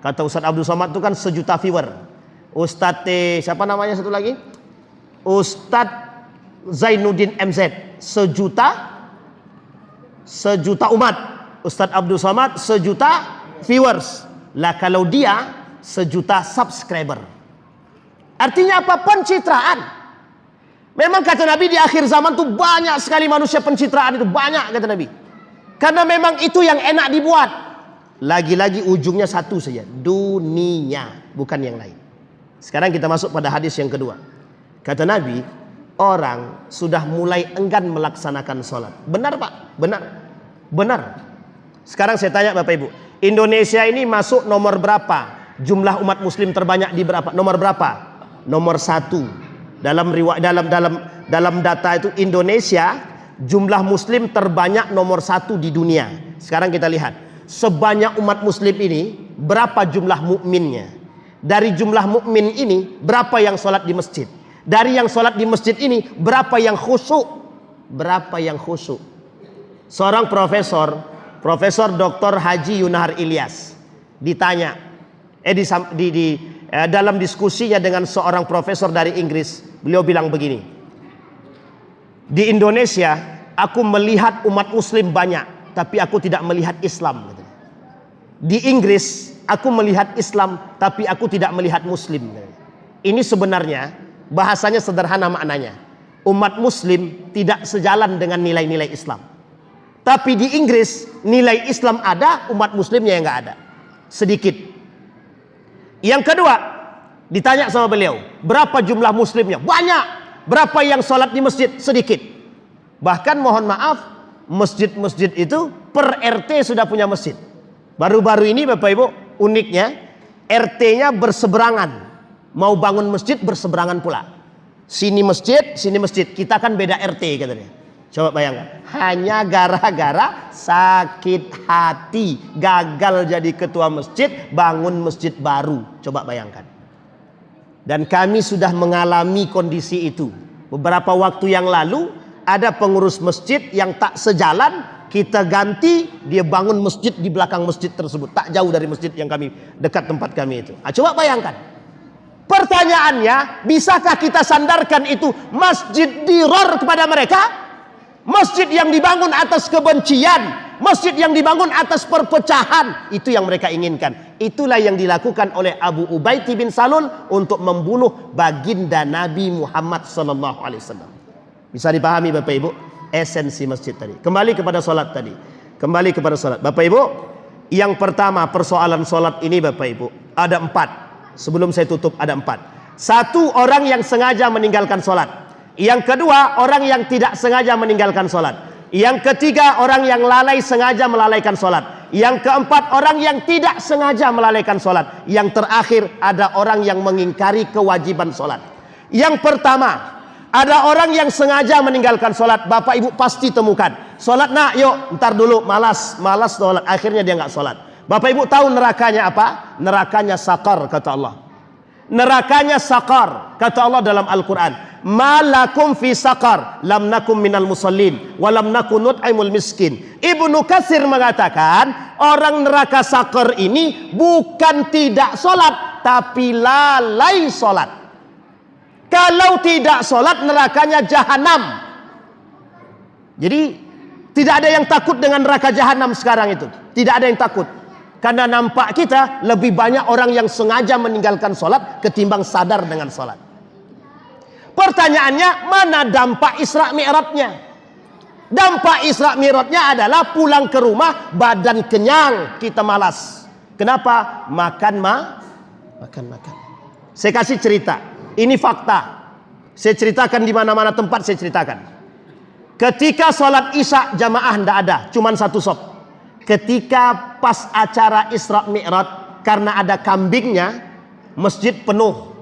Kata Ustadz Abdul Somad itu kan sejuta viewer. Ustadz siapa namanya satu lagi? Ustadz Zainuddin MZ sejuta umat. Ustadz Abdul Somad sejuta viewers. Lah kalau dia sejuta subscriber. Artinya apa? Pencitraan. Memang kata Nabi di akhir zaman tuh banyak sekali manusia pencitraan itu, banyak kata Nabi. Karena memang itu yang enak dibuat. Lagi-lagi ujungnya satu saja, dunia, bukan yang lain. Sekarang kita masuk pada hadis yang kedua. Kata Nabi, orang sudah mulai enggan melaksanakan sholat. Benar Pak? Benar. Benar. Sekarang saya tanya Bapak Ibu, Indonesia ini masuk nomor berapa? Jumlah umat muslim terbanyak di berapa? Nomor berapa? Nomor 1. Dalam data itu Indonesia jumlah muslim terbanyak nomor 1 di dunia. Sekarang kita lihat, sebanyak umat muslim ini berapa jumlah mukminnya? Dari jumlah mukmin ini berapa yang sholat di masjid? Dari yang sholat di masjid ini berapa yang khusyuk? Berapa yang khusyuk? Seorang Profesor Dr. Haji Yunahar Ilyas ditanya dalam diskusinya dengan seorang profesor dari Inggris, beliau bilang begini, di Indonesia aku melihat umat muslim banyak, tapi aku tidak melihat Islam. Di Inggris aku melihat Islam, tapi aku tidak melihat muslim. Ini sebenarnya bahasanya sederhana maknanya. Umat muslim tidak sejalan dengan nilai-nilai Islam. Tapi di Inggris nilai Islam ada, umat muslimnya yang nggak ada. Sedikit. Yang kedua, ditanya sama beliau, berapa jumlah muslimnya? Banyak. Berapa yang sholat di masjid? Sedikit. Bahkan mohon maaf, masjid-masjid itu per RT sudah punya masjid. Baru-baru ini Bapak Ibu, uniknya RT-nya berseberangan. Mau bangun masjid berseberangan pula. Sini masjid, sini masjid. Kita kan beda RT katanya. Coba bayangkan. Hanya gara-gara sakit hati, gagal jadi ketua masjid, bangun masjid baru. Coba bayangkan. Dan kami sudah mengalami kondisi itu. Beberapa waktu yang lalu ada pengurus masjid yang tak sejalan, kita ganti, dia bangun masjid di belakang masjid tersebut, tak jauh dari masjid yang kami dekat tempat kami itu. Coba bayangkan. Pertanyaannya, bisakah kita sandarkan itu masjid diror kepada mereka? Masjid yang dibangun atas kebencian, masjid yang dibangun atas perpecahan, itu yang mereka inginkan. Itulah yang dilakukan oleh Abu Ubaid bin Salul untuk membunuh baginda Nabi Muhammad SAW. Bisa dipahami Bapak Ibu esensi masjid tadi. Kembali kepada sholat tadi. Kembali kepada sholat. Bapak Ibu, yang pertama persoalan sholat ini Bapak Ibu ada 4. Sebelum saya tutup ada 4. 1, orang yang sengaja meninggalkan sholat. Yang kedua, orang yang tidak sengaja meninggalkan sholat. Yang ketiga, orang yang lalai sengaja melalaikan sholat. Yang keempat, orang yang tidak sengaja melalaikan sholat. Yang terakhir, ada orang yang mengingkari kewajiban sholat. Yang pertama, ada orang yang sengaja meninggalkan sholat. Bapak Ibu pasti temukan. Sholat nak, yuk, ntar dulu, malas sholat. Akhirnya dia nggak sholat. Bapak Ibu tahu nerakanya apa? Nerakanya sakar, kata Allah. Nerakanya sakar, kata Allah dalam Al-Quran. Malakum fi sakar, lam nakum minal musallin, walam nakun nut'imul miskin. Ibnu Katsir mengatakan, orang neraka sakar ini bukan tidak sholat, tapi lalai sholat. Kalau tidak sholat, nerakanya jahanam. Jadi tidak ada yang takut dengan neraka jahanam sekarang itu. Tidak ada yang takut. Karena nampak kita lebih banyak orang yang sengaja meninggalkan sholat ketimbang sadar dengan sholat. Pertanyaannya, mana dampak Isra Mi'rajnya? Dampak Isra Mi'rajnya adalah pulang ke rumah badan kenyang, kita malas. Kenapa? Makan. Saya kasih cerita. Ini fakta. Saya ceritakan di mana-mana tempat saya ceritakan. Ketika sholat isya jamaah tidak ada, cuman satu sop. Ketika pas acara Isra Mi'raj, karena ada kambingnya, masjid penuh.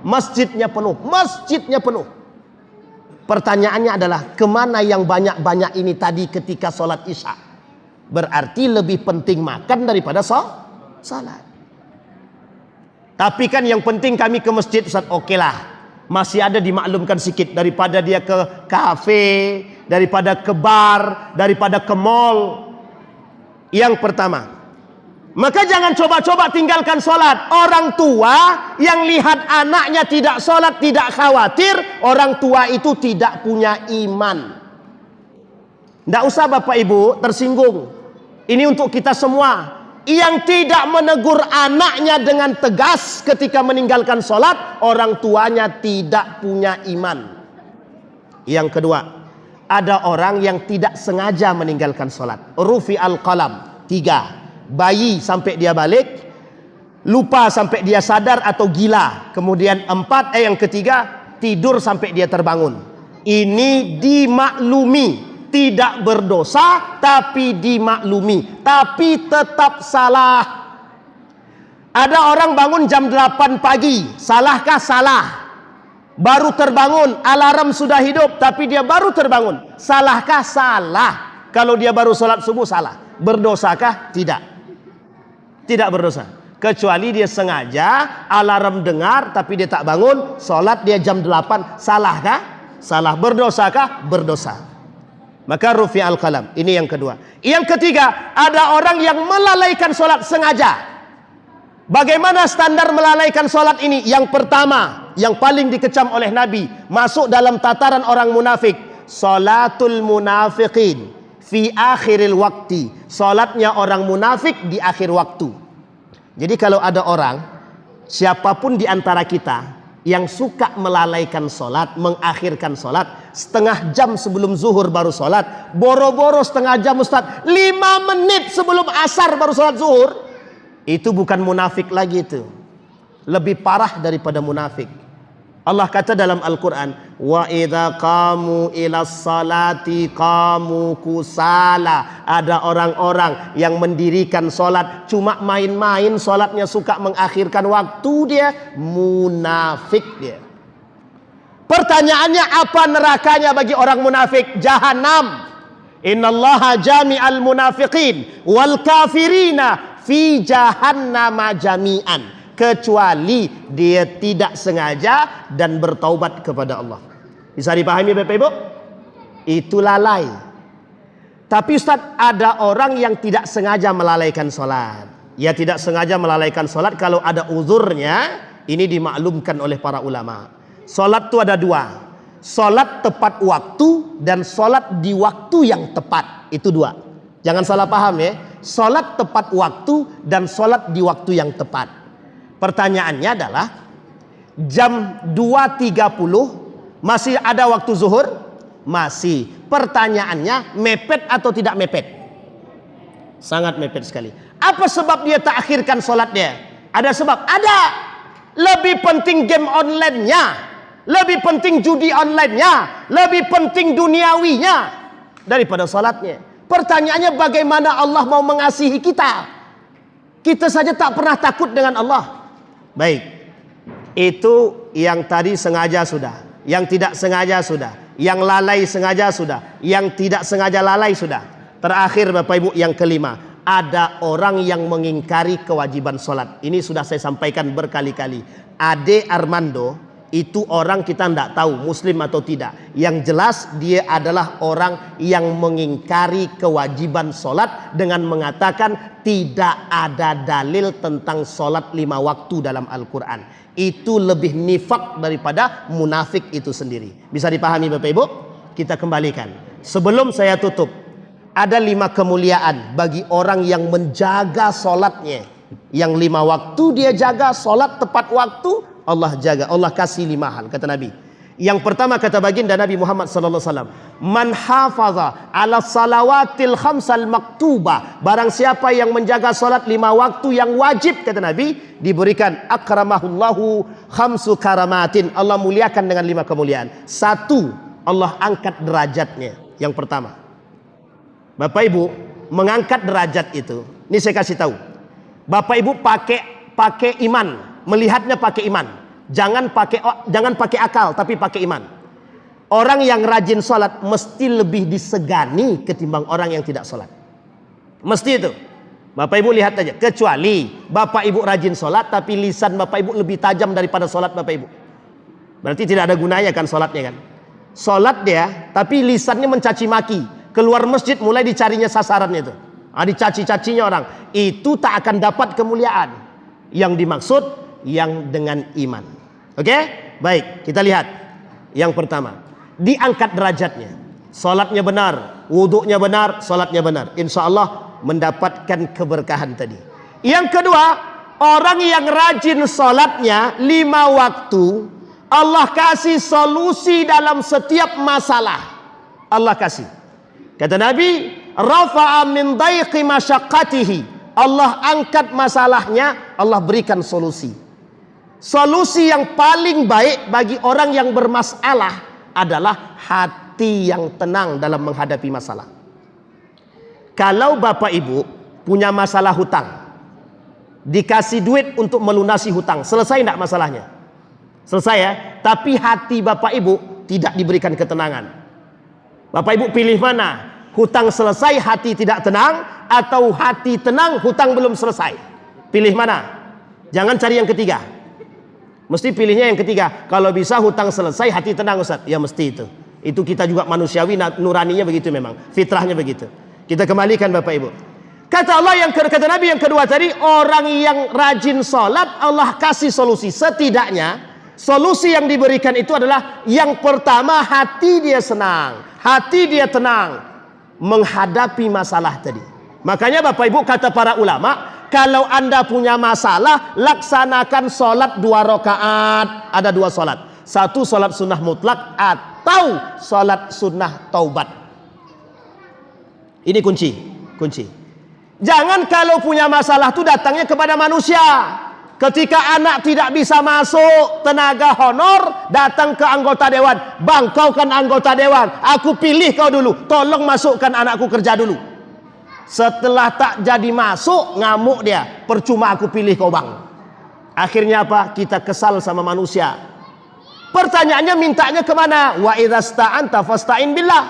Masjidnya penuh. Pertanyaannya adalah, kemana yang banyak-banyak ini tadi ketika sholat isya? Berarti lebih penting makan daripada sholat. Tapi kan yang penting kami ke masjid, Ustaz, oke lah. Masih ada dimaklumkan sikit daripada dia ke kafe, daripada ke bar, daripada ke mall. Yang pertama, maka jangan coba-coba tinggalkan sholat. Orang tua yang lihat anaknya tidak sholat, tidak khawatir orang tua itu tidak punya iman. Tidak usah Bapak Ibu tersinggung. Ini untuk kita semua. Yang tidak menegur anaknya dengan tegas ketika meninggalkan sholat, orang tuanya tidak punya iman. Yang kedua, ada orang yang tidak sengaja meninggalkan sholat. Rufi al-qalam. 3, bayi sampai dia balik, lupa sampai dia sadar atau gila. Kemudian 4, yang ketiga, tidur sampai dia terbangun. Ini dimaklumi. Tidak berdosa tapi dimaklumi, tapi tetap salah. Ada orang bangun jam 8 pagi, salahkah? Salah. Baru terbangun, alarm sudah hidup tapi dia baru terbangun, salahkah? Salah. Kalau dia baru sholat subuh, salah. Berdosakah? Tidak. Tidak berdosa. Kecuali dia sengaja, alarm dengar tapi dia tak bangun, sholat dia jam 8, salahkah? Salah. Berdosakah? Berdosa. Maka rufi al-qalam. Ini yang kedua. Yang ketiga, ada orang yang melalaikan sholat sengaja. Bagaimana standar melalaikan sholat ini? Yang pertama, yang paling dikecam oleh Nabi, masuk dalam tataran orang munafik. Sholatul munafiqin fi akhiril wakti. Sholatnya orang munafik di akhir waktu. Jadi kalau ada orang, siapapun di antara kita yang suka melalaikan sholat, mengakhirkan sholat, setengah jam sebelum zuhur baru sholat, boro-boro setengah jam Ustaz, 5 menit sebelum asar baru sholat zuhur, itu bukan munafik lagi, itu lebih parah daripada munafik. Allah kata dalam Al-Quran, wa idza qamu ilas salati qamu kusala. Ada orang-orang yang mendirikan sholat cuma main-main, sholatnya suka mengakhirkan waktu, dia munafik dia. Pertanyaannya, apa nerakanya bagi orang munafik? Jahannam. Innallaha jami'al munafiqin wal kafirina fi jahannama jami'an. Kecuali dia tidak sengaja dan bertaubat kepada Allah. Bisa dipahami Bapak Ibu? Itu lalai. Tapi Ustaz, ada orang yang tidak sengaja melalaikan sholat. Ya, tidak sengaja melalaikan sholat kalau ada uzurnya. Ini dimaklumkan oleh para ulama. Sholat itu ada 2. Sholat tepat waktu dan sholat di waktu yang tepat. Itu 2. Jangan salah paham ya. Sholat tepat waktu dan sholat di waktu yang tepat. Pertanyaannya adalah, jam 2.30 masih ada waktu zuhur? Masih. Pertanyaannya, mepet atau tidak mepet? Sangat mepet sekali. Apa sebab dia tak akhirkan sholatnya? Ada sebab? Ada. Lebih penting game online-nya, lebih penting judi online-nya, lebih penting duniawinya daripada sholatnya. Pertanyaannya, bagaimana Allah mau mengasihi kita? Kita saja tak pernah takut dengan Allah. Baik, itu yang tadi sengaja sudah, yang tidak sengaja sudah, yang lalai sengaja sudah, yang tidak sengaja lalai sudah. Terakhir Bapak Ibu, yang kelima, ada orang yang mengingkari kewajiban sholat. Ini sudah saya sampaikan berkali-kali. Ade Armando itu orang kita tidak tahu muslim atau tidak. Yang jelas dia adalah orang yang mengingkari kewajiban sholat dengan mengatakan tidak ada dalil tentang sholat 5 waktu dalam Al-Quran. Itu lebih nifak daripada munafik itu sendiri. Bisa dipahami Bapak Ibu? Kita kembalikan. Sebelum saya tutup, ada 5 kemuliaan bagi orang yang menjaga sholatnya. Yang 5 waktu dia jaga, sholat tepat waktu, Allah jaga. Allah kasih 5 hal, kata Nabi. Yang pertama kata baginda Nabi Muhammad sallallahu alaihi wasallam, man hafaza ala salawatil khamsal maktubah, barang siapa yang menjaga salat 5 waktu yang wajib, kata Nabi, diberikan akramahullahu khamsu karamatin, Allah muliakan dengan 5 kemuliaan. 1, Allah angkat derajatnya. Yang pertama, Bapak Ibu mengangkat derajat itu. Ini saya kasih tahu. Bapak Ibu pakai iman, melihatnya pakai iman. Jangan pakai akal, tapi pakai iman. Orang yang rajin sholat mesti lebih disegani ketimbang orang yang tidak sholat. Mesti itu. Bapak Ibu lihat aja. Kecuali Bapak Ibu rajin sholat, tapi lisan Bapak Ibu lebih tajam daripada sholat Bapak Ibu. Berarti tidak ada gunanya kan sholatnya kan. Sholat dia, tapi lisannya mencaci maki. Keluar masjid mulai dicarinya sasarannya itu. Dicaci-cacinya orang. Itu tak akan dapat kemuliaan. Yang dimaksud yang dengan iman. Oke? Baik, kita lihat. Yang pertama, diangkat derajatnya. Sholatnya benar, wuduknya benar, sholatnya benar. Insya Allah mendapatkan keberkahan tadi. Yang kedua, orang yang rajin sholatnya 5 waktu, Allah kasih solusi dalam setiap masalah. Allah kasih. Kata Nabi, rafa'a min daiqi masyaqqatihi. Allah angkat masalahnya, Allah berikan solusi. Solusi yang paling baik bagi orang yang bermasalah adalah hati yang tenang dalam menghadapi masalah. Kalau Bapak Ibu punya masalah hutang, dikasih duit untuk melunasi hutang, selesai tidak masalahnya? Selesai ya. Tapi hati Bapak Ibu tidak diberikan ketenangan. Bapak Ibu pilih mana? Hutang selesai hati tidak tenang, atau hati tenang hutang belum selesai? Pilih mana? Jangan cari yang ketiga. Mesti pilihnya yang ketiga. Kalau bisa hutang selesai hati tenang, Ustaz. Ya mesti itu. Itu kita juga manusiawi, nuraninya begitu memang. Fitrahnya begitu. Kita kembalikan Bapak Ibu. Kata Allah kata Nabi yang kedua tadi, orang yang rajin sholat Allah kasih solusi. Setidaknya solusi yang diberikan itu adalah yang pertama, hati dia senang, hati dia tenang menghadapi masalah tadi. Makanya Bapak Ibu kata para ulama, kalau Anda punya masalah, laksanakan sholat 2 rakaat. Ada 2 sholat. Satu sholat sunnah mutlak atau sholat sunnah taubat. Ini kunci. Jangan kalau punya masalah itu datangnya kepada manusia. Ketika anak tidak bisa masuk tenaga honor, datang ke anggota dewan. Bang, kau kan anggota dewan, aku pilih kau dulu, tolong masukkan anakku kerja dulu. Setelah tak jadi masuk, ngamuk dia, percuma aku pilih kau bang. Akhirnya apa? Kita kesal sama manusia. Pertanyaannya mintanya kemana? Wa idza sta'anta fasta'in billah,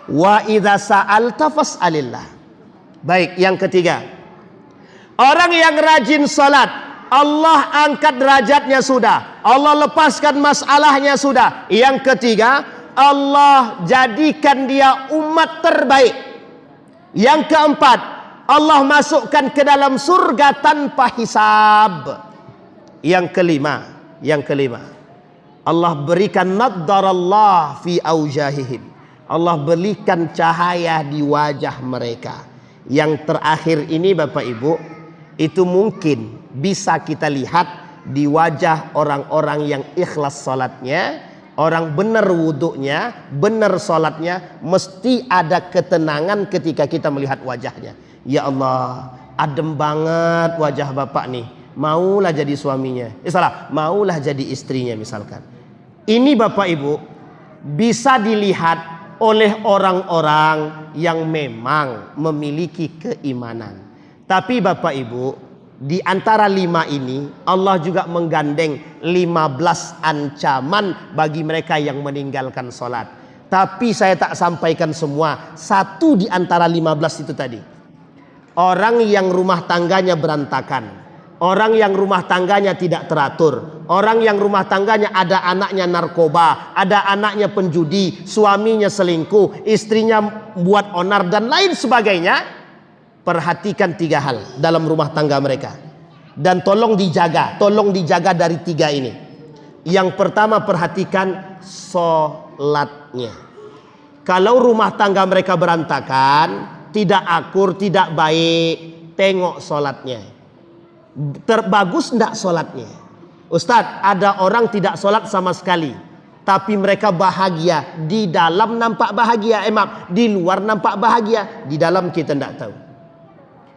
wa idza sa'alta fas'alillah. Baik, yang ketiga, orang yang rajin salat, Allah angkat derajatnya sudah, Allah lepaskan masalahnya sudah. Yang ketiga, Allah jadikan dia umat terbaik. Yang keempat, Allah masukkan ke dalam surga tanpa hisab. Yang kelima, Allah berikan naddarallah fi aujahihim. Allah berikan cahaya di wajah mereka. Yang terakhir ini Bapak Ibu, itu mungkin bisa kita lihat di wajah orang-orang yang ikhlas salatnya, orang benar wuduknya, benar salatnya, mesti ada ketenangan ketika kita melihat wajahnya. Ya Allah, adem banget wajah bapak nih, maulah jadi suaminya. Maulah jadi istrinya misalkan. Ini Bapak Ibu bisa dilihat oleh orang-orang yang memang memiliki keimanan. Tapi Bapak Ibu, di antara 5 ini Allah juga menggandeng 15 ancaman bagi mereka yang meninggalkan sholat. Tapi saya tak sampaikan semua. Satu di antara 15 itu tadi, orang yang rumah tangganya berantakan, orang yang rumah tangganya tidak teratur, orang yang rumah tangganya ada anaknya narkoba, ada anaknya penjudi, suaminya selingkuh, istrinya buat onar dan lain sebagainya. Perhatikan 3 hal dalam rumah tangga mereka, dan tolong dijaga dari 3 ini. Yang pertama, perhatikan sholatnya. Kalau rumah tangga mereka berantakan, tidak akur, tidak baik, tengok sholatnya. Terbagus enggak sholatnya? Ustadz, ada orang tidak sholat sama sekali, tapi mereka bahagia. Di dalam nampak bahagia, di luar nampak bahagia, di dalam kita tidak tahu.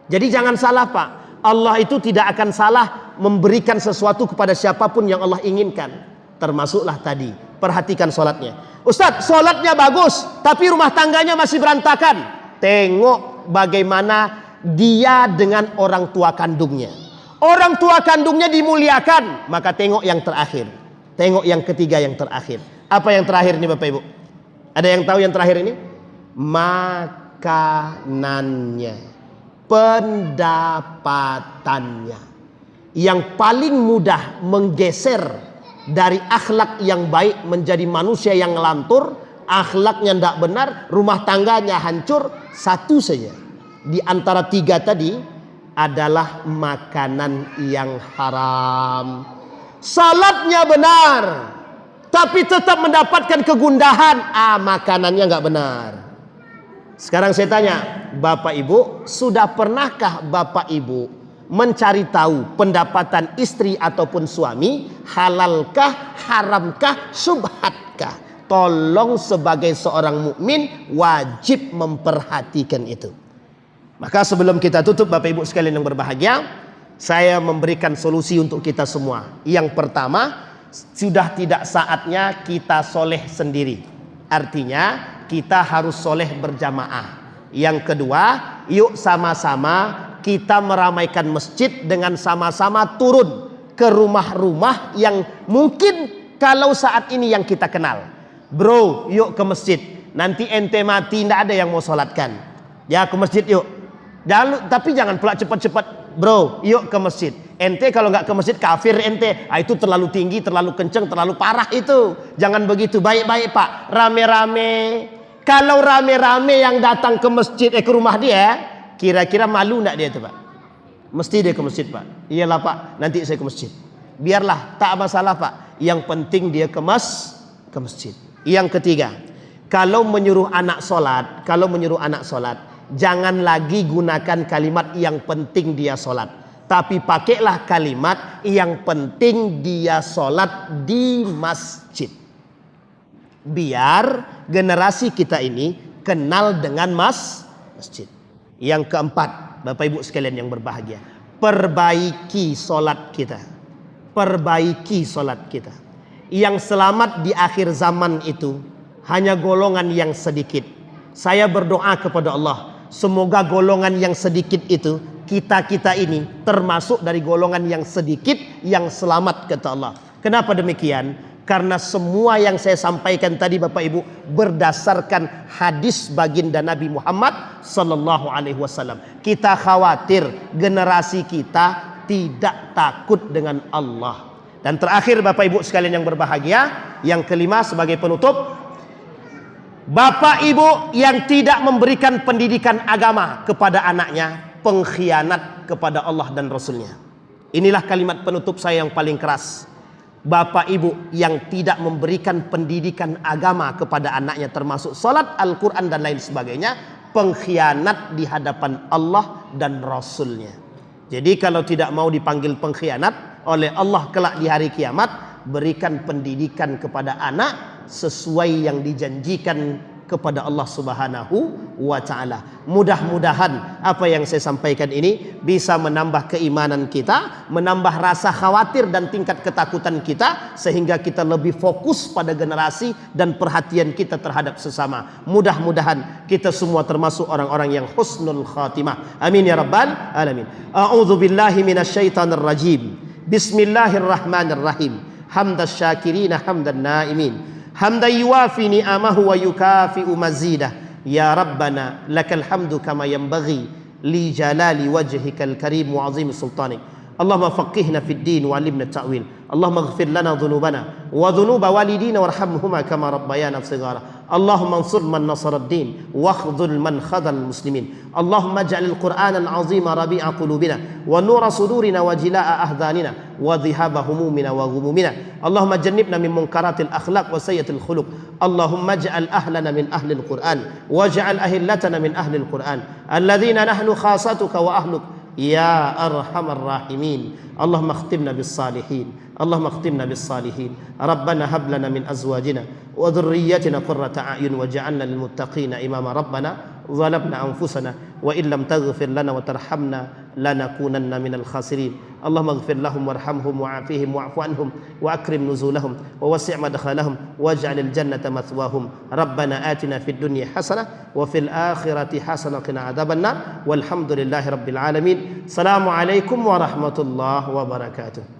Jadi jangan salah Pak, Allah itu tidak akan salah memberikan sesuatu kepada siapapun yang Allah inginkan. Termasuklah tadi Perhatikan sholatnya. Ustadz, sholatnya bagus, tapi rumah tangganya masih berantakan. Tengok bagaimana dia dengan orang tua kandungnya. Orang tua kandungnya dimuliakan, maka tengok yang terakhir. Tengok yang ketiga, yang terakhir. Apa yang terakhir ini Bapak Ibu? Ada yang tahu yang terakhir ini? Makanannya, pendapatannya. Yang paling mudah menggeser dari akhlak yang baik menjadi manusia yang ngelantur, akhlaknya tidak benar, rumah tangganya hancur, satu saja di antara tiga tadi adalah makanan yang haram. Salatnya benar, tapi tetap mendapatkan kegundahan. Makanannya nggak benar. Sekarang saya tanya, Bapak Ibu, sudah pernahkah Bapak Ibu mencari tahu pendapatan istri ataupun suami, halalkah, haramkah, subhatkah? Tolong sebagai seorang mukmin wajib memperhatikan itu. Maka sebelum kita tutup Bapak Ibu sekalian yang berbahagia, saya memberikan solusi untuk kita semua. Yang pertama, sudah tidak saatnya kita soleh sendiri. Artinya kita harus soleh berjamaah. Yang kedua, yuk sama-sama kita meramaikan masjid dengan sama-sama turun ke rumah-rumah yang mungkin kalau saat ini yang kita kenal. Bro, yuk ke masjid. Nanti ente mati, tidak ada yang mau sholatkan. Ya, ke masjid yuk. Tapi jangan pula cepat-cepat. Bro, yuk ke masjid. Ente kalau nggak ke masjid kafir ente. Itu terlalu tinggi, terlalu kenceng, terlalu parah itu. Jangan begitu. Baik-baik Pak. Rame-rame. Kalau rame-rame yang datang ke masjid, ke rumah dia, kira-kira malu enggak dia itu Pak? Mesti dia ke masjid Pak. Iyalah Pak, nanti saya ke masjid. Biarlah, tak masalah Pak. Yang penting dia ke masjid. Yang ketiga, kalau menyuruh anak sholat, jangan lagi gunakan kalimat yang penting dia sholat. Tapi pakailah kalimat yang penting dia sholat di masjid. Biar generasi kita ini kenal dengan masjid. Yang keempat, Bapak Ibu sekalian yang berbahagia, perbaiki solat kita. Perbaiki solat kita. Yang selamat di akhir zaman itu hanya golongan yang sedikit. Saya berdoa kepada Allah, semoga golongan yang sedikit itu, kita ini termasuk dari golongan yang sedikit yang selamat, kata Allah. Kenapa demikian? Karena semua yang saya sampaikan tadi Bapak Ibu berdasarkan hadis baginda Nabi Muhammad sallallahu alaihi wasallam. Kita khawatir generasi kita tidak takut dengan Allah. Dan terakhir Bapak Ibu sekalian yang berbahagia, yang kelima sebagai penutup, Bapak Ibu yang tidak memberikan pendidikan agama kepada anaknya, pengkhianat kepada Allah dan Rasulnya. Inilah kalimat penutup saya yang paling keras. Bapak Ibu yang tidak memberikan pendidikan agama kepada anaknya, termasuk salat, Al-Quran dan lain sebagainya, pengkhianat di hadapan Allah dan Rasulnya. Jadi kalau tidak mau dipanggil pengkhianat oleh Allah kelak di hari kiamat, berikan pendidikan kepada anak sesuai yang dijanjikan kepada Allah Subhanahu wa ta'ala. Mudah-mudahan apa yang saya sampaikan ini bisa menambah keimanan kita, menambah rasa khawatir dan tingkat ketakutan kita, sehingga kita lebih fokus pada generasi dan perhatian kita terhadap sesama. Mudah-mudahan kita semua termasuk orang-orang yang husnul khatimah. Amin ya rabbal alamin. A'udzu billahi minasyaitonir rajim. Bismillahirrahmanirrahim. Hamdas syakirina hamdan naimin. Hamdan yuwafi ni'amahu wa yukafi'u mazidah. Ya Rabbana lakal hamdu kama yanbaghi li jalali wajhikal karim wa azim sultanik. Allahumma faqihna fid din wa 'allimna at-ta'wil. Allahumma ighfir lana dhunubana wa dhunuba walidina warhamhuma kama rabbayana shighara. Allahumma ansur man nasara ad-din wa khudhul man khadhal muslimin. Allahumma ij'al al-Qur'ana al-'azima rabi'a qulubina wa nura sudurina wa jilaa'a ahdanina wa dhihaba humumina wa ghumumina. Allahumma jannibna min munkaratil akhlaq wa sayyi'atil khuluq. Allahumma ij'al ahlana min ahli al-Qur'an waj'al ahillatana min ahli al-Qur'an alladhina nahnu khasatuka wa ahluk ya arhamar rahimin. Allahumma akhtimna bis salihin. Allahumma akhtimna bis salihin. Rabbana hab lana min azwajina wa dhurriyyatina qurrata a'yun waj'alna lil muttaqina imama. Rabbana ظلمنا أنفسنا وإن لم تغفر لنا وترحمنا لنكونن من الخاسرين اللهم اغفر لهم وارحمهم وعافهم واعف عنهم وأكرم نزولهم ووسع مدخلهم واجعل الجنة مثواهم ربنا آتنا في الدنيا حسنة وفي الآخرة حسنة وقنا عذاب النار والحمد لله رب العالمين السلام عليكم ورحمة الله وبركاته